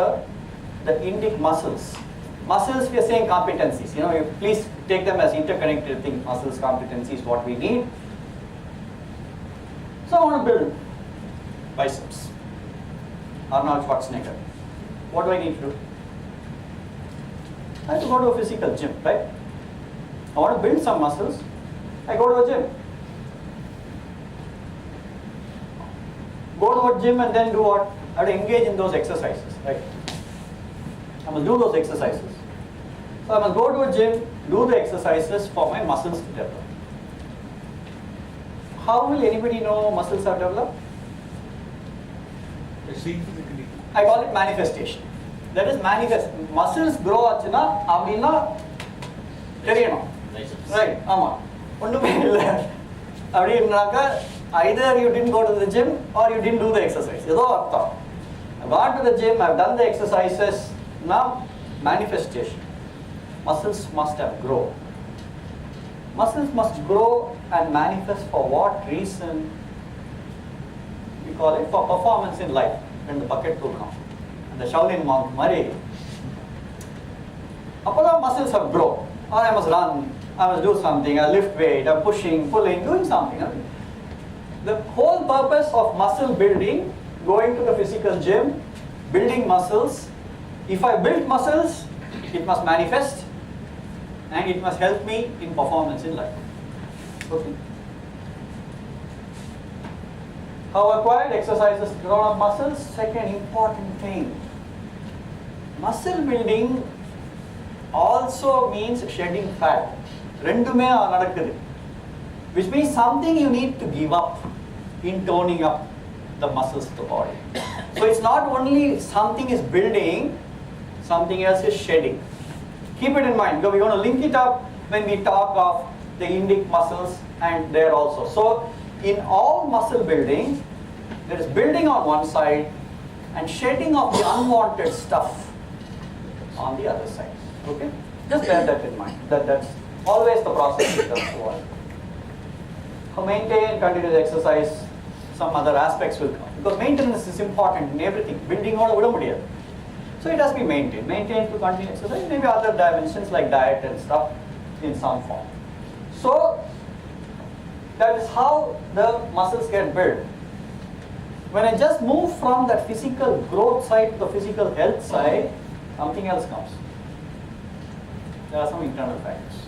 that INDIC muscles. Muscles, we are saying competencies. You please take them as interconnected things. Muscles, competencies, what we need. So I want to build biceps. Arnold Schwarzenegger. What do I need to do? I have to go to a physical gym, right? I want to build some muscles, I go to a gym. Go to a gym and then do what? I have to engage in those exercises, right? I must do those exercises. So I must go to a gym, do the exercises for my muscles to develop. How will anybody know muscles are developed? I see physically. I call it manifestation. That is manifest. Muscles grow ஆச்சுனா அப்படினா தெரியணும். Right, ஆமா. ஒண்ணுமே இல்ல. அப்படினாக்க either you didn't go to the gym or you didn't do the exercise. ஏதோ அர்த்தம். I've gone to the gym, I've done the exercises. Now manifestation. Muscles must have grown. Muscles must grow and manifest for what reason? We call it for performance in life. When the bucket will come. And the Shaolin monk Mari. Appada muscles have grown. Or I must run, I must do something, I lift weight, I'm pushing, pulling, doing something. The whole purpose of muscle building, going to the physical gym, building muscles. If I build muscles, it must manifest and it must help me in performance in life. Okay. How acquired exercises grow up muscles? Second important thing. Muscle building also means shedding fat. ரெண்டுமே நடக்குது. Which means something you need to give up in toning up the muscles of the body. So it's not only something is building, something else is shedding. Keep it in mind because we're going to link it up when we talk of the INDIC muscles and there also. So in all muscle building, there is building on one side and shedding of the unwanted stuff on the other side. Okay? Just bear that in mind. That's always the process in terms of what. To maintain continuous exercise, some other aspects will come. Because maintenance is important in everything. Building on viட முடியாது. So it has to be maintained. Maintained to continue exercise, maybe other dimensions like diet and stuff in some form. So that is how the muscles get built. When I just move from that physical growth side to the physical health side, something else comes. There are some internal factors.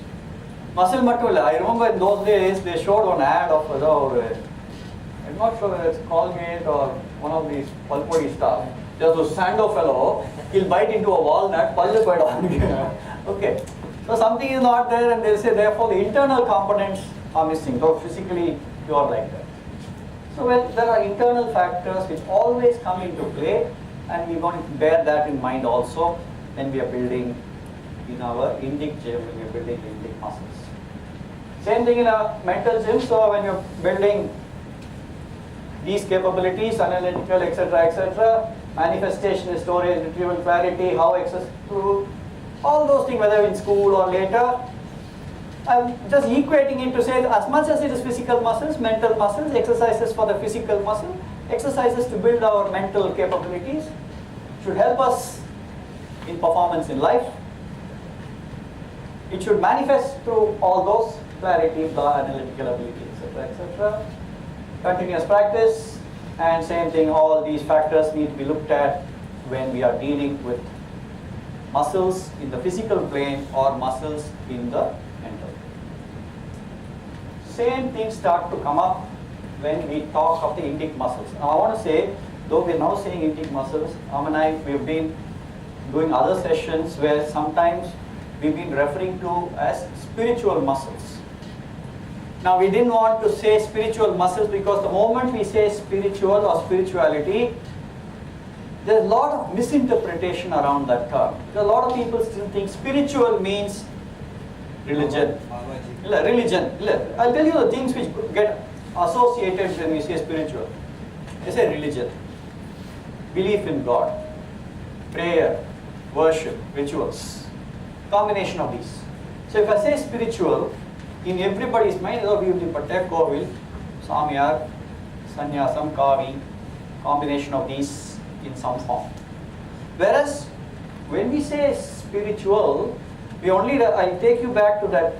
Muscle மட்டும் இல்ல. I remember in those days they showed one ad of I'm not sure whether it's Colgate or one of these pulpody stuff. There's a Sando fellow, he'll bite into a walnut, pallu poidum. Okay. So something is not there and they'll say therefore the internal components are missing. So physically you are like that. So when there are internal factors which always come into play and we're going to bear that in mind also when we are building in our INDIC gym, when we are building INDIC muscles. Same thing in a mental gym. So when you're building these capabilities, analytical, etc., manifestation, storage, retrieval, clarity, how access to all those things, whether in school or later, I'm just equating it to say as much as it is physical muscles, mental muscles, exercises for the physical muscle, exercises to build our mental capabilities should help us in performance in life. It should manifest through all those clarity, the analytical ability, etc. Continuous practice and same thing, all these factors need to be looked at when we are dealing with muscles in the physical plane or muscles in the mental. Same things start to come up when we talk of the INDIC muscles. Now I want to say, though we are now saying INDIC muscles, we have been doing other sessions where sometimes we've been referring to as spiritual muscles. Now we didn't want to say spiritual muscles because the moment we say spiritual or spirituality, there's a lot of misinterpretation around that term. Because a lot of people still think spiritual means religion. Religion. I'll tell you the things which get associated when we say spiritual. They say religion, belief in God, prayer, worship, rituals, combination of these. So if I say spiritual, in everybody's mind, Kovil, Samyar, Sannyasam, Kavi, combination of these in some form. Whereas when we say spiritual, we only, I'll take you back to that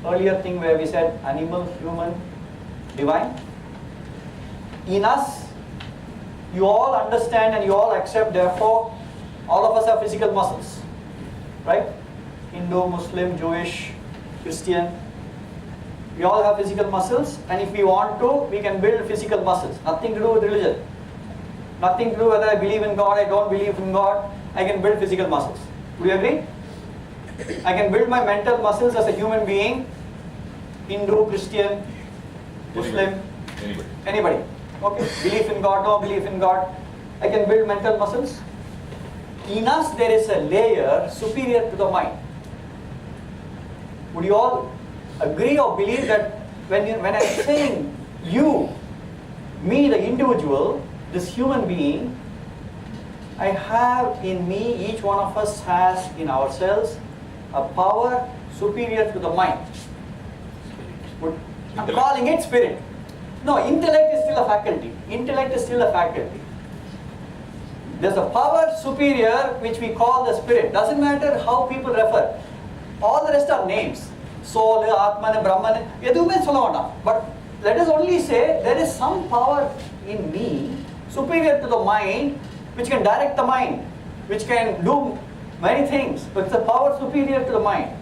earlier thing where we said animal, human, divine. In us, you all understand and you all accept, therefore, all of us have physical muscles. Right? Hindu, Muslim, Jewish, Christian. We all have physical muscles, and if we want to, we can build physical muscles. Nothing to do with religion. Nothing to do whether I believe in God, I don't believe in God. I can build physical muscles. Do you agree? I can build my mental muscles as a human being. Hindu, Christian, Muslim, anybody. Okay, belief in God, no belief in God. I can build mental muscles. In us there is a layer superior to the mind. Would you all agree or believe that when I'm saying you, me the individual, this human being, I have in me, each one of us has in ourselves a power superior to the mind. I'm calling it spirit. No, intellect is still a faculty. Intellect is still a faculty. There's a power superior which we call the spirit. Doesn't matter how people refer. All the rest are names. Soul, Atman, Brahman, edume solla. But let us only say there is some power in me superior to the mind which can direct the mind, which can do many things. But it's a power superior to the mind.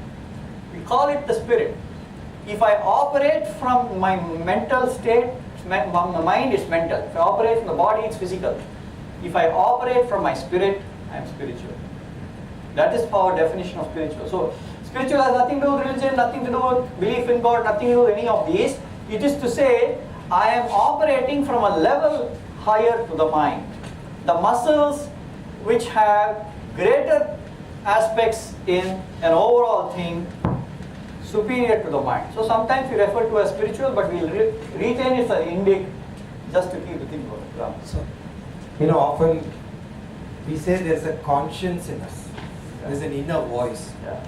We call it the spirit. If I operate from my mental state, my mind is mental. If I operate from the body, it's physical. If I operate from my spirit, I am spiritual. That is our definition of spiritual. So, spiritual has nothing to do with religion, nothing to do with belief in God, nothing to do with any of these. It is to say, I am operating from a level higher to the mind. The muscles which have greater aspects in an overall thing superior to the mind. So sometimes we refer to as spiritual, but we'll retain it as INDIC just to keep the thing going. So, often we say there's a conscience in us. There's an inner voice. Yeah.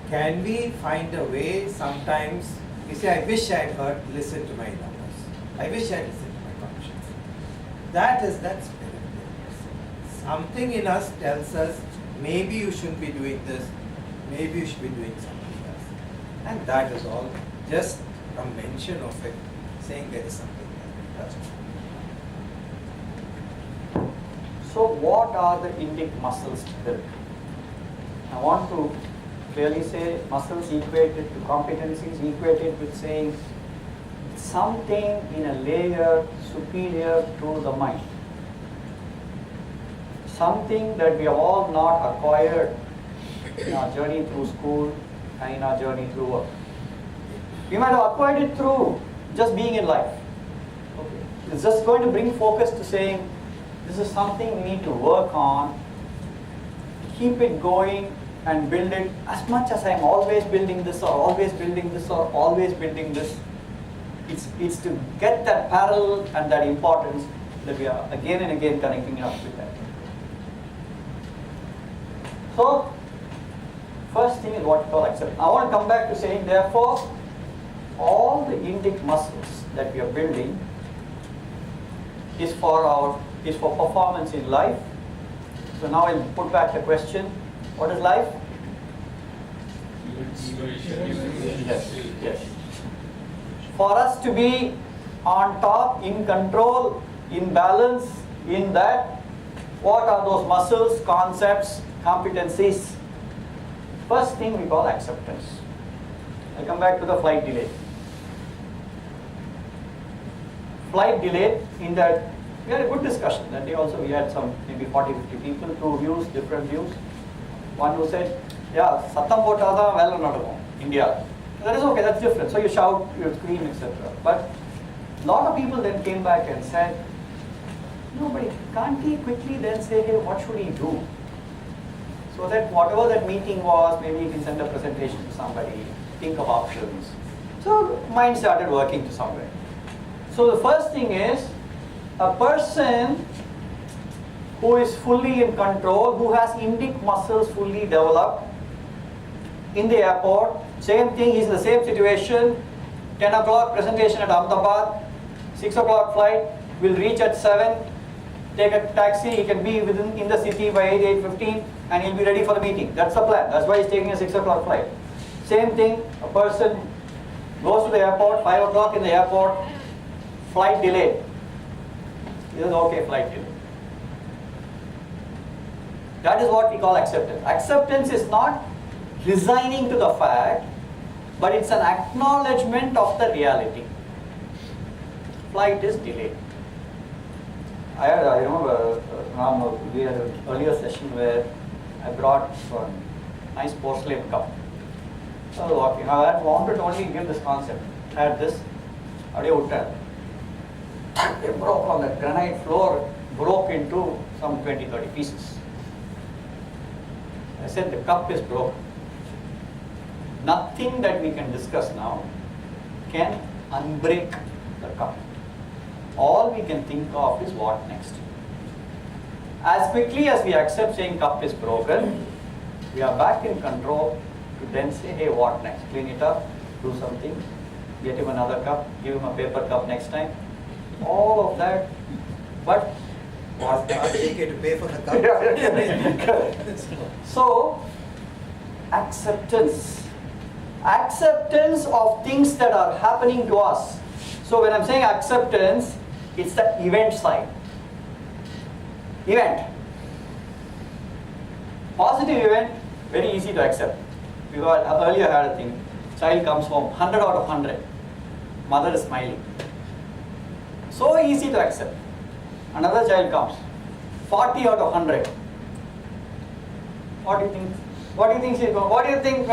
Can we find a way sometimes, you say, I wish I had listened to my inner voice. I wish I listened to my conscience. That's spirit. Something in us tells us, maybe you shouldn't be doing this, maybe you should be doing something else. And that is all. Just a mention of it, saying there is something there. That's all. So what are the INDIC muscles built? I want to clearly say muscles equated to competencies, equated with saying something in a layer superior to the mind. Something that we have all not acquired in our journey through school and in our journey through work. We might have acquired it through just being in life. Okay. It's just going to bring focus to saying this is something we need to work on, keep it going and build it. As much as I'm always building this or always building this or always building this, it's to get that parallel and that importance that we are again and again connecting up with that. So, first thing is what we call acceptance. I want to come back to saying, therefore, all the INDIC muscles that we are building is for performance in life. So now I'll put back the question, what is life? Yes. For us to be on top, in control, in balance, in that, what are those muscles, concepts, competencies? First thing we call acceptance. I'll come back to the flight delay. Flight delay, in that we had a good discussion. That day also we had some maybe 40-50 people, two views, different views. One who said, yeah, Satam Potada, well not India. That is okay, that's different. So you shout, you scream, etc. But a lot of people then came back and said, no, but can't he quickly then say, hey, what should he do? So that whatever that meeting was, maybe he can send a presentation to somebody, think of options. So mind started working to somewhere. So the first thing is, a person who is fully in control, who has INDIC muscles fully developed, in the airport, same thing, he's in the same situation, 10 o'clock presentation at Ahmedabad, 6 o'clock flight, will reach at 7, take a taxi, he can be in the city by 8:15, and he'll be ready for the meeting. That's the plan. That's why he's taking a 6 o'clock flight. Same thing, a person goes to the airport, 5 o'clock in the airport, flight delayed. He says, okay, flight delayed. That is what we call acceptance. Acceptance is not resigning to the fact but it's an acknowledgement of the reality. Flight is delayed. I remember, we had an earlier session where I brought a nice porcelain cup. So I was walking. I wanted to only give this concept. I had this. It broke on the granite floor, broke into some 20-30 pieces. I said the cup is broken. Nothing that we can discuss now can unbreak the cup. All we can think of is what next. As quickly as we accept saying cup is broken, we are back in control to then say, hey, what next? Clean it up, do something, get him another cup, give him a paper cup next time. All of that, but Was the JK to pay for the cup? so, acceptance. Acceptance of things that are happening to us. So when I'm saying acceptance, it's the event side. Event. Positive event, very easy to accept. We earlier had a thing, child comes home, 100 out of 100. Mother is smiling. So easy to accept. Another child comes, 40 out of 100. What do you think? What do you think she's going? What do you think?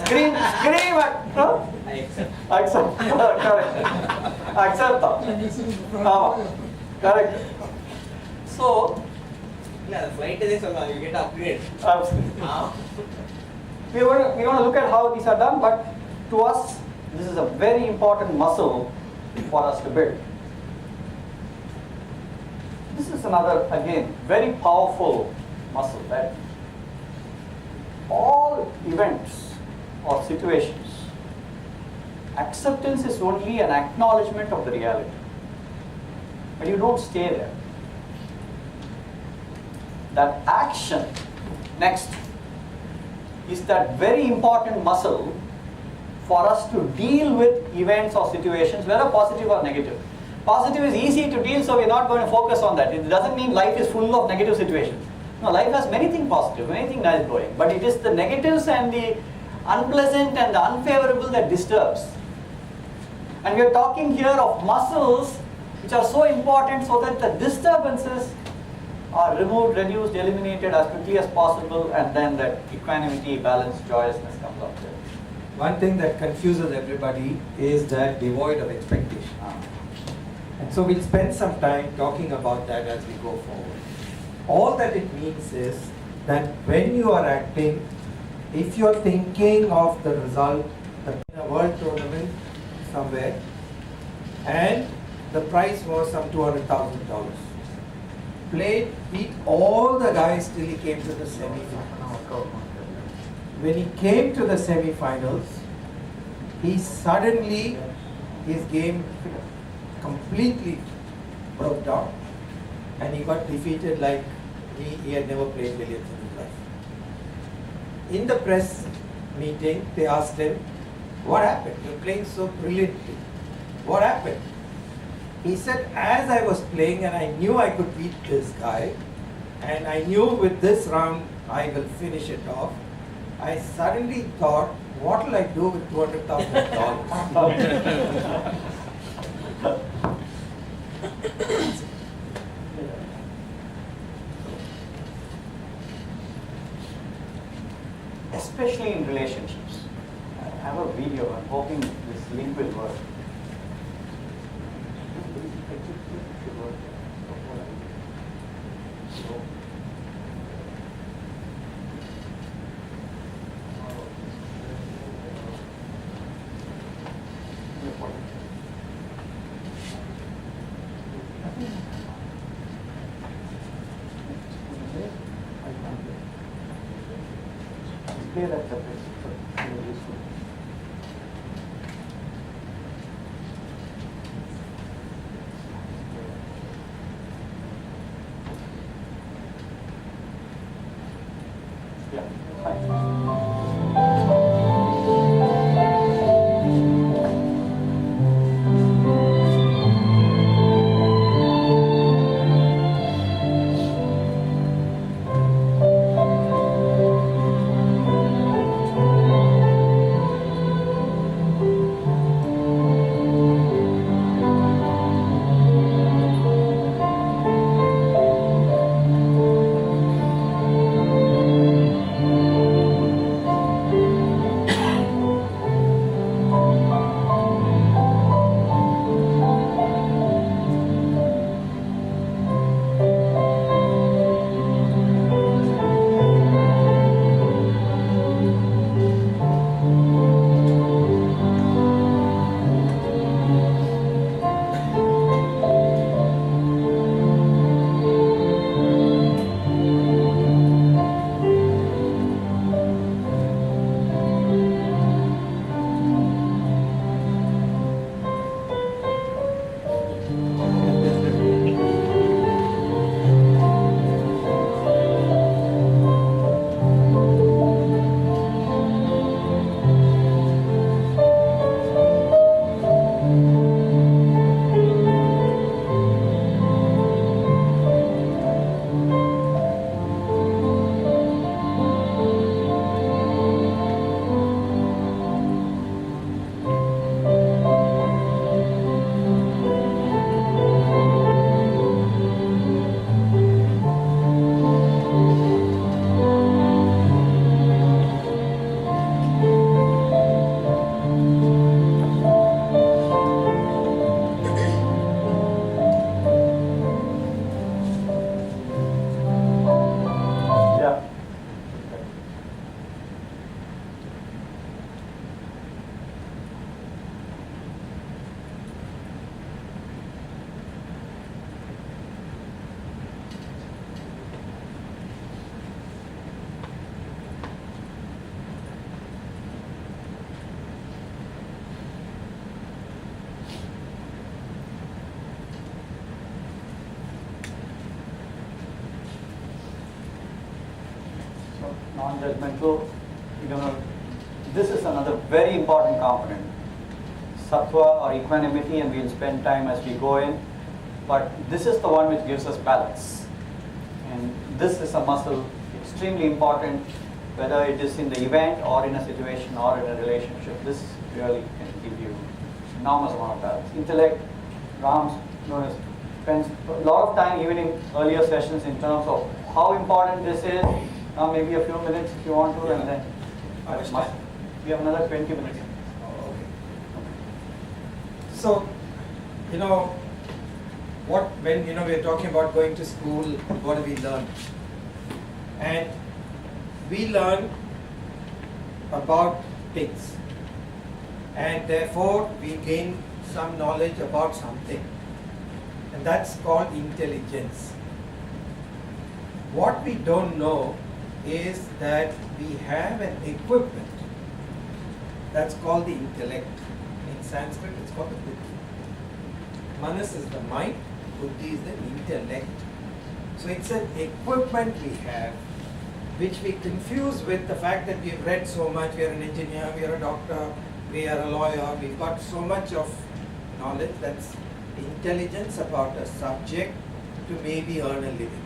Scream at, huh? I accept. Accept. Correct. Accept. Correct. So, Yeah, the flight is so long, you get upgrade. we're going to look at how these are done, but to us, this is a very important muscle for us to build. This is another, again, very powerful muscle that all events or situations, acceptance is only an acknowledgement of the reality. But you don't stay there. That action, next, is that very important muscle for us to deal with events or situations, whether positive or negative. Positive is easy to deal, so we're not going to focus on that. It doesn't mean life is full of negative situations. No, life has many things positive, many things nice going. But it is the negatives and the unpleasant and the unfavorable that disturbs. And we are talking here of muscles which are so important so that the disturbances are removed, reduced, eliminated as quickly as possible, and then that equanimity, balance, joyousness comes up there. One thing that confuses everybody is that devoid of expectation. And so we'll spend some time talking about that as we go forward. All that it means is that when you are acting, if you're thinking of the result in a world tournament somewhere, and the prize was some $200,000. Played, beat all the guys till he came to the semi-finals. When he came to the semi-finals, he suddenly, his game completely broke down and he got defeated like he had never played billiards in his life. In the press meeting, they asked him, what happened? You're playing so brilliantly. What happened? He said, as I was playing and I knew I could beat this guy, and I knew with this round I will finish it off, I suddenly thought, what will I do with $200,000? Especially in relationships. I have a video, I'm hoping this link will work. Display that separate. Yeah, fine. non-judgmental. This is another very important component. Sattva or equanimity, and we'll spend time as we go in. But this is the one which gives us balance. And this is a muscle extremely important, whether it is in the event or in a situation or in a relationship. This really can give you enormous amount of balance. Intellect, Ram spends a lot of time even in earlier sessions in terms of how important this is. Now maybe a few minutes if you want to, and then How much time? we have another 20 minutes. Oh, okay. So, when we're talking about going to school, what do we learn? And we learn about things, and therefore we gain some knowledge about something, and that's called intelligence. What we don't know is that we have an equipment that's called the intellect. In Sanskrit, it's called the buddhi. Manas is the mind, buddhi is the intellect. So it's an equipment we have, which we confuse with the fact that we've read so much. We are an engineer, we are a doctor, we are a lawyer. We've got so much of knowledge. That's intelligence about a subject to maybe earn a living.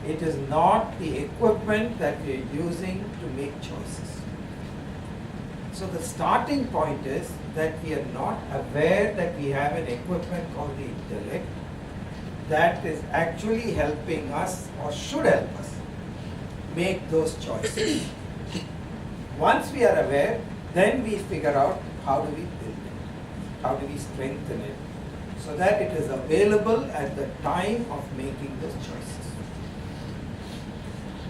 It is not the equipment that we're using to make choices. So the starting point is that we are not aware that we have an equipment called the intellect that is actually helping us or should help us make those choices. Once we are aware, then we figure out how do we build it, how do we strengthen it, so that it is available at the time of making those choices.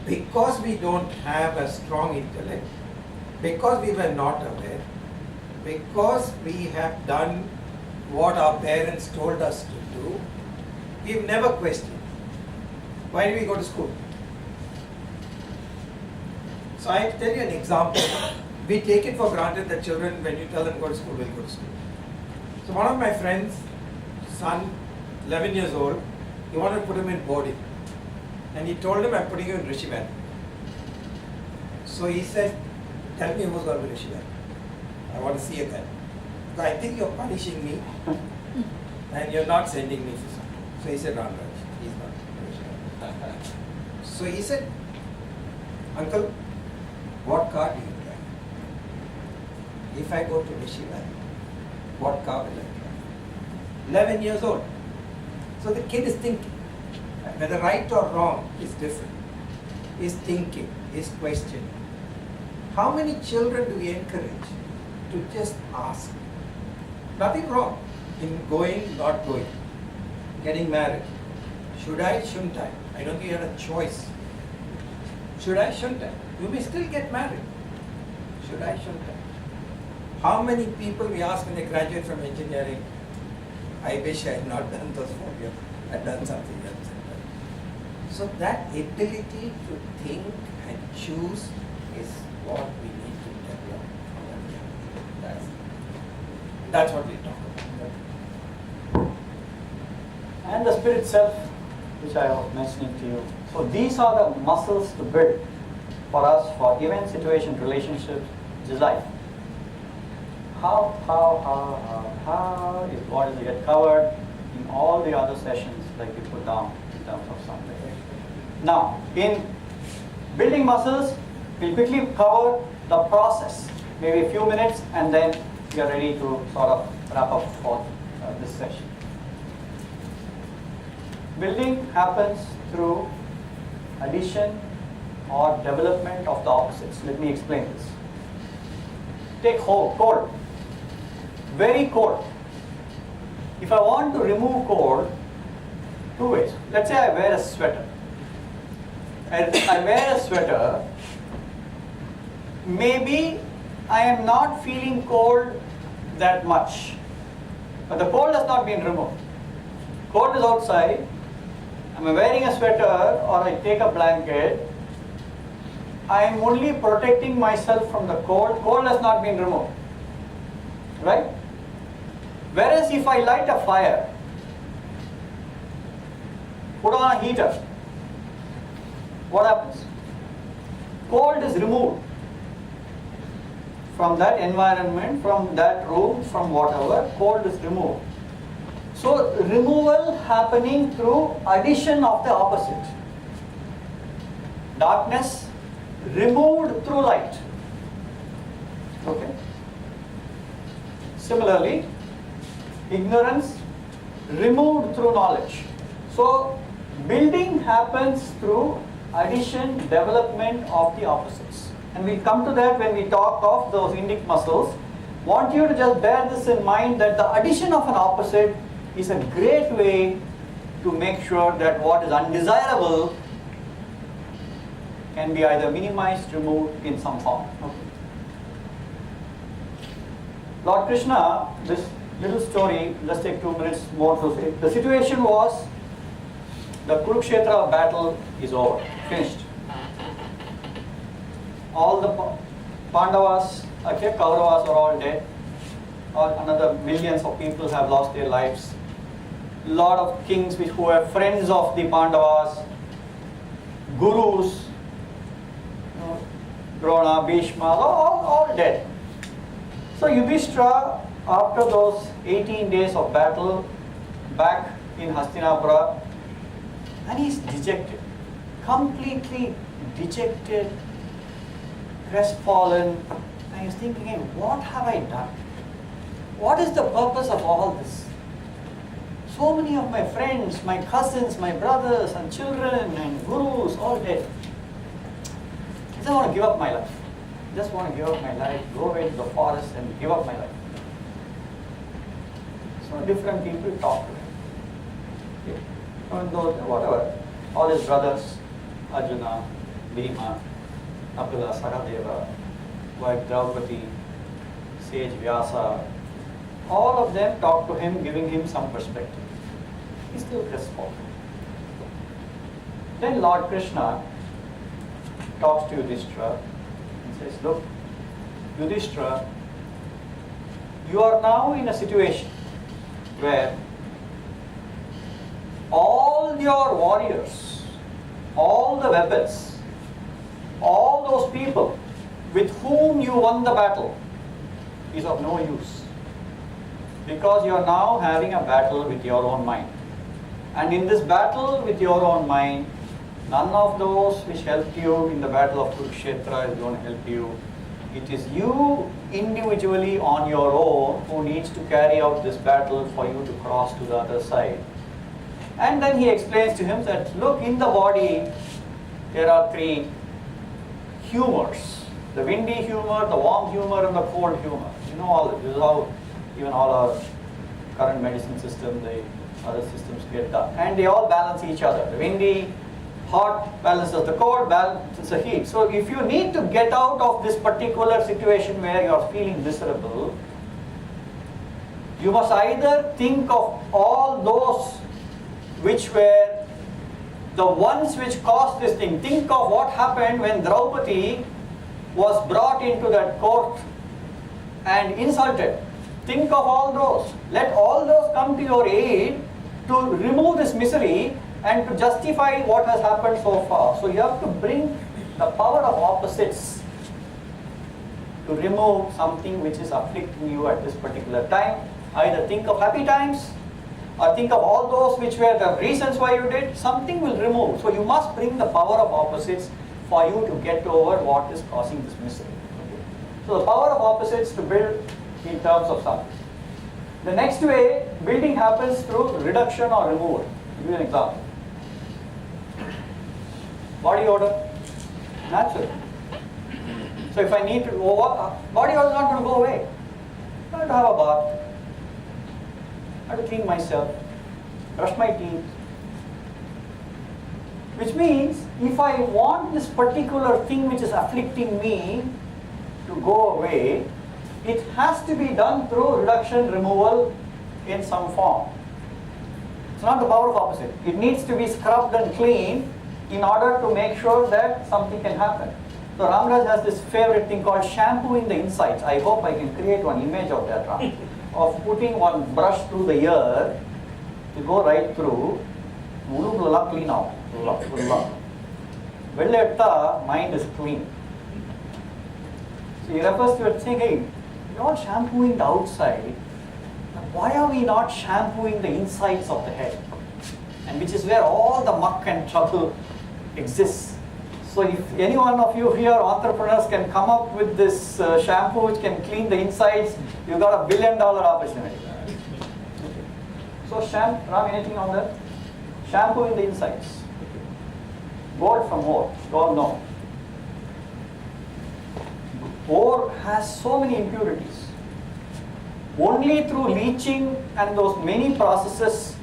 Because we don't have a strong intellect, because we were not aware, because we have done what our parents told us to do, we've never questioned. Why do we go to school? So I tell you an example. We take it for granted that children, when you tell them go to school, will go to school. So one of my friends' son, 11 years old, he wanted to put him in boarding. And he told him, I'm putting you in Rishi Valley. So he said, tell me who's going to be Rishi Valley. I want to see a guy. So I think you're punishing me and you're not sending me for something. So he said, Ramaraj, he's not Rishi Valley. So he said, Uncle, what car do you drive? If I go to Rishi Valley, what car will I drive? 11 years old. So the kid is thinking. Whether right or wrong is different. Is thinking, is questioning. How many children do we encourage to just ask? Nothing wrong in going, not going. Getting married. Should I, shouldn't I? I don't think you have a choice. Should I, shouldn't I? You may still get married. Should I, shouldn't I? How many people we ask when they graduate from engineering, I wish I had not done those 4 years. I had done something else. So that ability to think and choose is what we need to develop. That's what we talk about. And the spirit self, which I was mentioning to you. So these are the muscles to build for us for event, situation, relationships, which is life. How is what is get covered in all the other sessions like we put down in terms of something. Now, in building muscles, we'll quickly cover the process, maybe a few minutes, and then we are ready to sort of wrap up for this session. Building happens through addition or development of the opposites. Let me explain this. Take cold. Very cold. If I want to remove cold, two ways. Let's say I wear a sweater. And I wear a sweater, maybe I am not feeling cold that much. But the cold has not been removed. Cold is outside. I'm wearing a sweater or I take a blanket. I am only protecting myself from the cold. Cold has not been removed. Right? Whereas if I light a fire, put on a heater, what happens? cold is removed from that environment, from that room, from whatever, cold is removed. So removal happening through addition of the opposite. Darkness removed through light. Okay. Similarly, ignorance removed through knowledge. So building happens through addition, development of the opposites. And we'll come to that when we talk of those Indic muscles. Want you to just bear this in mind, that the addition of an opposite is a great way to make sure that what is undesirable can be either minimized, removed in some form. Okay. Lord Krishna, this little story, let's take 2 minutes more to say. The situation was, the Kurukshetra battle is over, finished. All the Pandavas, okay, Kauravas are all dead. Another millions of people have lost their lives. Lot of kings who were friends of the Pandavas, gurus, Drona, Bhishma, all dead. So Yudhishthira, after those 18 days of battle, back in Hastinapura, and he's dejected, completely dejected, crestfallen, and he's thinking, what have I done? What is the purpose of all this? So many of my friends, my cousins, my brothers and children and gurus, all dead. I just want to give up my life. Just want to give up my life, go away to the forest and give up my life. So different people talk to him. Okay. And those, whatever, all his brothers, Arjuna, Bhima, Nakula, Sahadeva, like Draupadi, sage Vyasa, all of them talk to him, giving him some perspective. He still crestfallen. Then Lord Krishna talks to Yudhishthira and says, look, Yudhishthira, you are now in a situation where all your warriors, all the weapons, all those people with whom you won the battle is of no use, because you are now having a battle with your own mind. And in this battle with your own mind, none of those which helped you in the battle of Kurukshetra is going to help you. It is you individually on your own who needs to carry out this battle for you to cross to the other side. And then he explains to him that, look, in the body there are 3 humors. The windy humor, the warm humor and the cold humor. You know all this. This is how even all our current medicine system, the other systems get done. And they all balance each other. The windy, hot balances the cold, balances the heat. So if you need to get out of this particular situation where you are feeling miserable, you must either think of all those which were the ones which caused this thing. Think of what happened when Draupadi was brought into that court and insulted. Think of all those. Let all those come to your aid to remove this misery and to justify what has happened so far. So you have to bring the power of opposites to remove something which is afflicting you at this particular time. Either think of happy times or think of all those which were the reasons why you did. Something will remove. So you must bring the power of opposites for you to get over what is causing this misery. Okay. So the power of opposites to build in terms of something. The next way building happens through reduction or removal. I'll give you an example. Body odor, natural. So if I need to go up, body odor is not going to go away. I have to have a bath. I have to clean myself, brush my teeth. Which means if I want this particular thing which is afflicting me to go away, it has to be done through reduction, removal in some form. It's not the power of opposite. It needs to be scrubbed and cleaned in order to make sure that something can happen. So Ramaraj has this favorite thing called shampooing the insides. I hope I can create one image of that, Ram. Of putting one brush through the ear to go right through, clean out. Mind is clean. So he refers to it saying, hey, we're all shampooing the outside. Why are we not shampooing the insides of the head? And which is where all the muck and trouble exists. So if any one of you here, entrepreneurs, can come up with this shampoo which can clean the insides, you've got $1 billion opportunity. So Ram, anything on that? Shampooing the insides. Gold from ore, you all know. Ore has so many impurities. Only through leaching and those many processes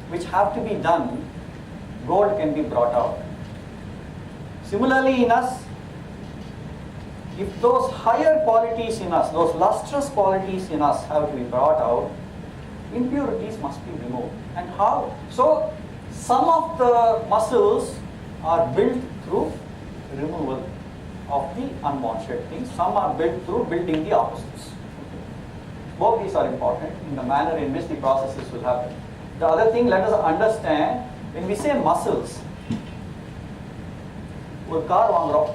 which have to be done, gold can be brought out. Similarly in us, if those higher qualities in us, those lustrous qualities in us have to be brought out, impurities must be removed. And how? So some of the muscles are built through removal of the unwanted things. Some are built through building the opposites. Both these are important in the manner in which the processes will happen. The other thing, let us understand, when we say muscles, ஒரு car வாங்குறோம்.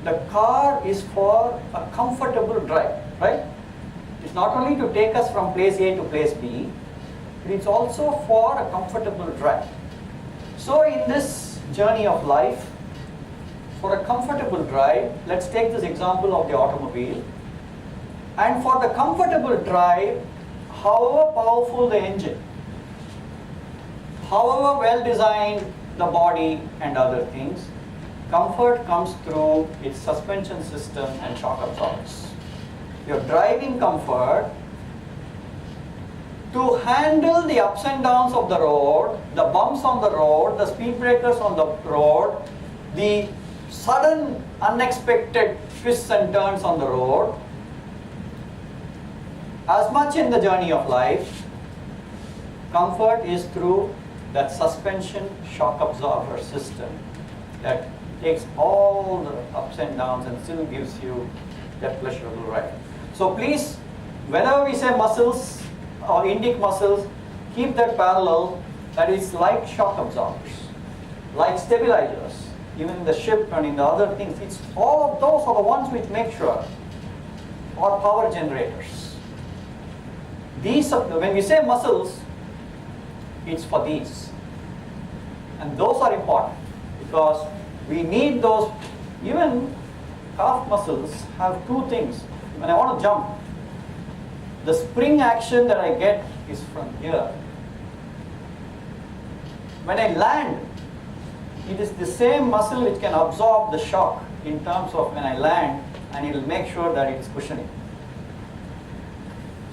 The car is for a comfortable drive, right? It's not only to take us from place A to place B, but it's also for a comfortable drive. So in this journey of life, for a comfortable drive, let's take this example of the automobile. And for the comfortable drive, however powerful the engine, however well designed the body and other things, comfort comes through its suspension system and shock absorbers. Your driving comfort to handle the ups and downs of the road, the bumps on the road, the speed breakers on the road, the sudden unexpected twists and turns on the road. As much in the journey of life, comfort is through that suspension shock absorber system that takes all the ups and downs and still gives you that pleasurable ride. So please, whenever we say muscles or INDIC muscles, keep that parallel, that is like shock absorbers, like stabilizers, even in the ship and in the other things. It's all of those are the ones which make sure, or power generators. These are, when we say muscles, it's for these. And those are important because we need those. Even calf muscles have two things. When I want to jump, the spring action that I get is from here. When I land, it is the same muscle which can absorb the shock in terms of when I land, and it will make sure that it's cushioning.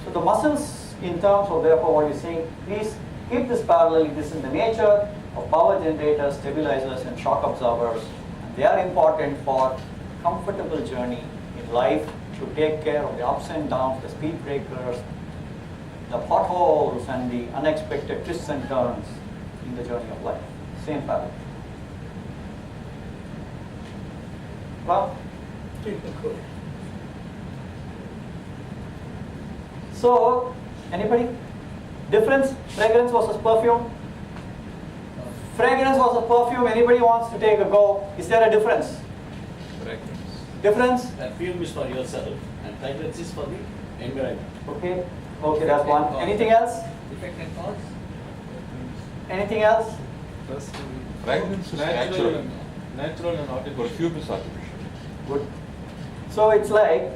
So the muscles, in terms of therefore what you're saying, please keep this parallel. It is in the nature of power generators, stabilizers, and shock absorbers. And they are important for comfortable journey in life to take care of the ups and downs, the speed breakers, the potholes, and the unexpected twists and turns in the journey of life. Same parallel. Well, so, anybody? Difference, fragrance versus perfume? Fragrance versus perfume, anybody wants to take a go? Is there a difference? Fragrance. Difference? Perfume is for yourself and fragrance is for the environment. Okay, okay, that's one. Anything else? Effect and cause? Anything else? Fragrance is natural. Natural and artificial. Perfume is artificial. Good. So it's like,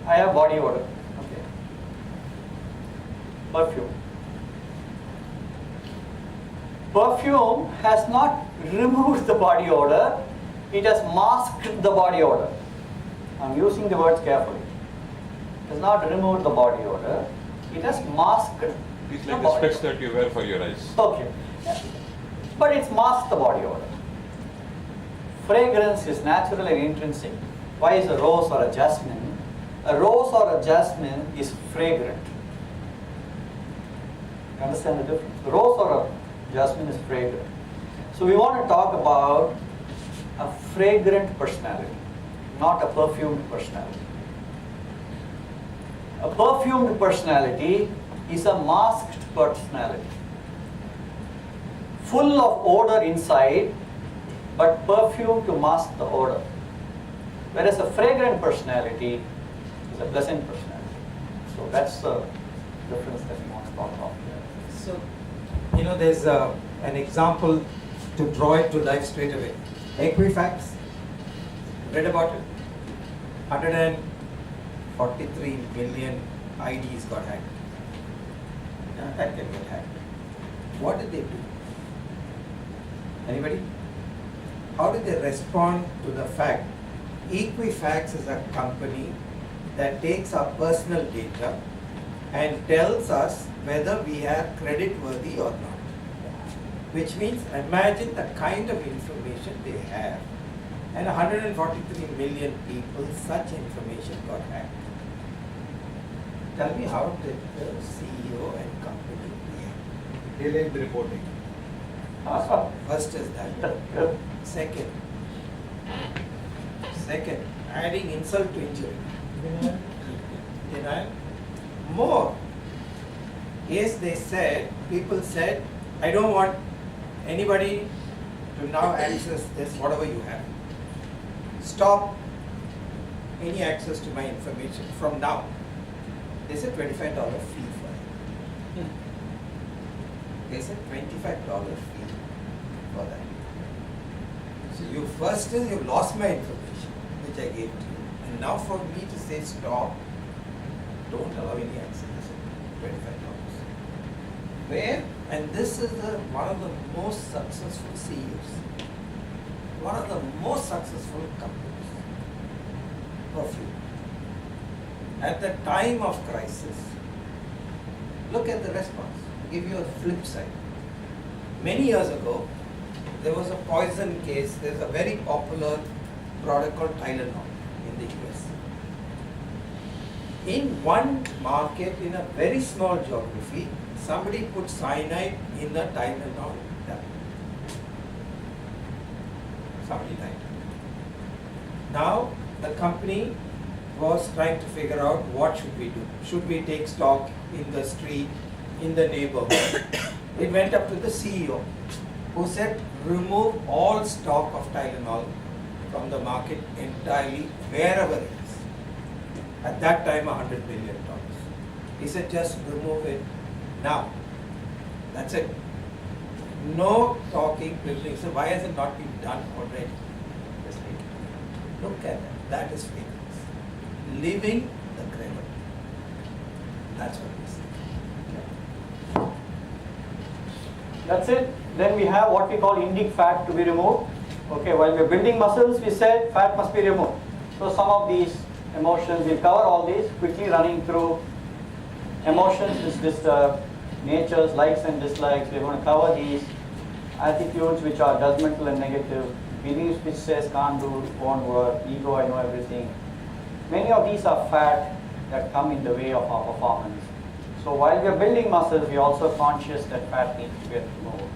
I have body odor. Okay. Perfume. Perfume has not removed the body odor, it has masked the body odor. I'm using the words carefully. It has not removed the body odor, it has masked It's the like the body specs odor. that you wear for your eyes. Okay. But it's masked the body odor. Fragrance is natural and intrinsic. Why is a rose or a jasmine? A rose or a jasmine is fragrant. You understand the difference? A rose or a jasmine is fragrant. So we want to talk about a fragrant personality, not a perfumed personality. A perfumed personality is a masked personality. Full of odor inside, but perfume to mask the odor. Whereas a fragrant personality is a pleasant personality. So that's the difference that we want to talk about here. So, there's an example to draw it to life straight away. Equifax, read about it? 143 million IDs got hacked. That can get hacked. What did they do? Anybody? How did they respond to the fact Equifax is a company that takes our personal data and tells us whether we are creditworthy or not? Which means, imagine the kind of information they have, and 143 million people, such information got hacked. Tell me, how did the CEO and company react? Delayed reporting. First is that. Second, adding insult to injury. Denial. More. Yes, people said, I don't want anybody to now access this, whatever you have. Stop any access to my information from now. They said $25 fee for it. They said $25 fee for that. So you lost my information, which I gave to you. And now for me to say stop, don't allow any access, $25. Where? And this is one of the most successful CEOs. One of the most successful companies. Perfume. At the time of crisis, look at the response. I'll give you a flip side. Many years ago, there was a poison case. There's a very popular product called Tylenol in the US. In one market, in a very small geography, somebody put cyanide in the Tylenol tablet. Somebody died. Now, the company was trying to figure out what should we do. Should we take stock in the street, in the neighborhood? It went up to the CEO, who said, remove all stock of Tylenol from the market entirely, wherever it is. At that time, $100 billion. He said, just remove it now. That's it. No talking, building. So why has it not been done already? Just look at that. That is fairness. Living the credit. That's what we say. That's it. Then we have what we call INDIC fat to be removed. Okay, while we're building muscles, we said fat must be removed. So some of these emotions, we'll cover all these, quickly running through emotions which disturb, nature's likes and dislikes. We're going to cover these attitudes which are judgmental and negative, beliefs which says can't do, won't work, ego, I know everything. Many of these are fat that come in the way of our performance. So while we are building muscles, we are also conscious that fat needs to get removed.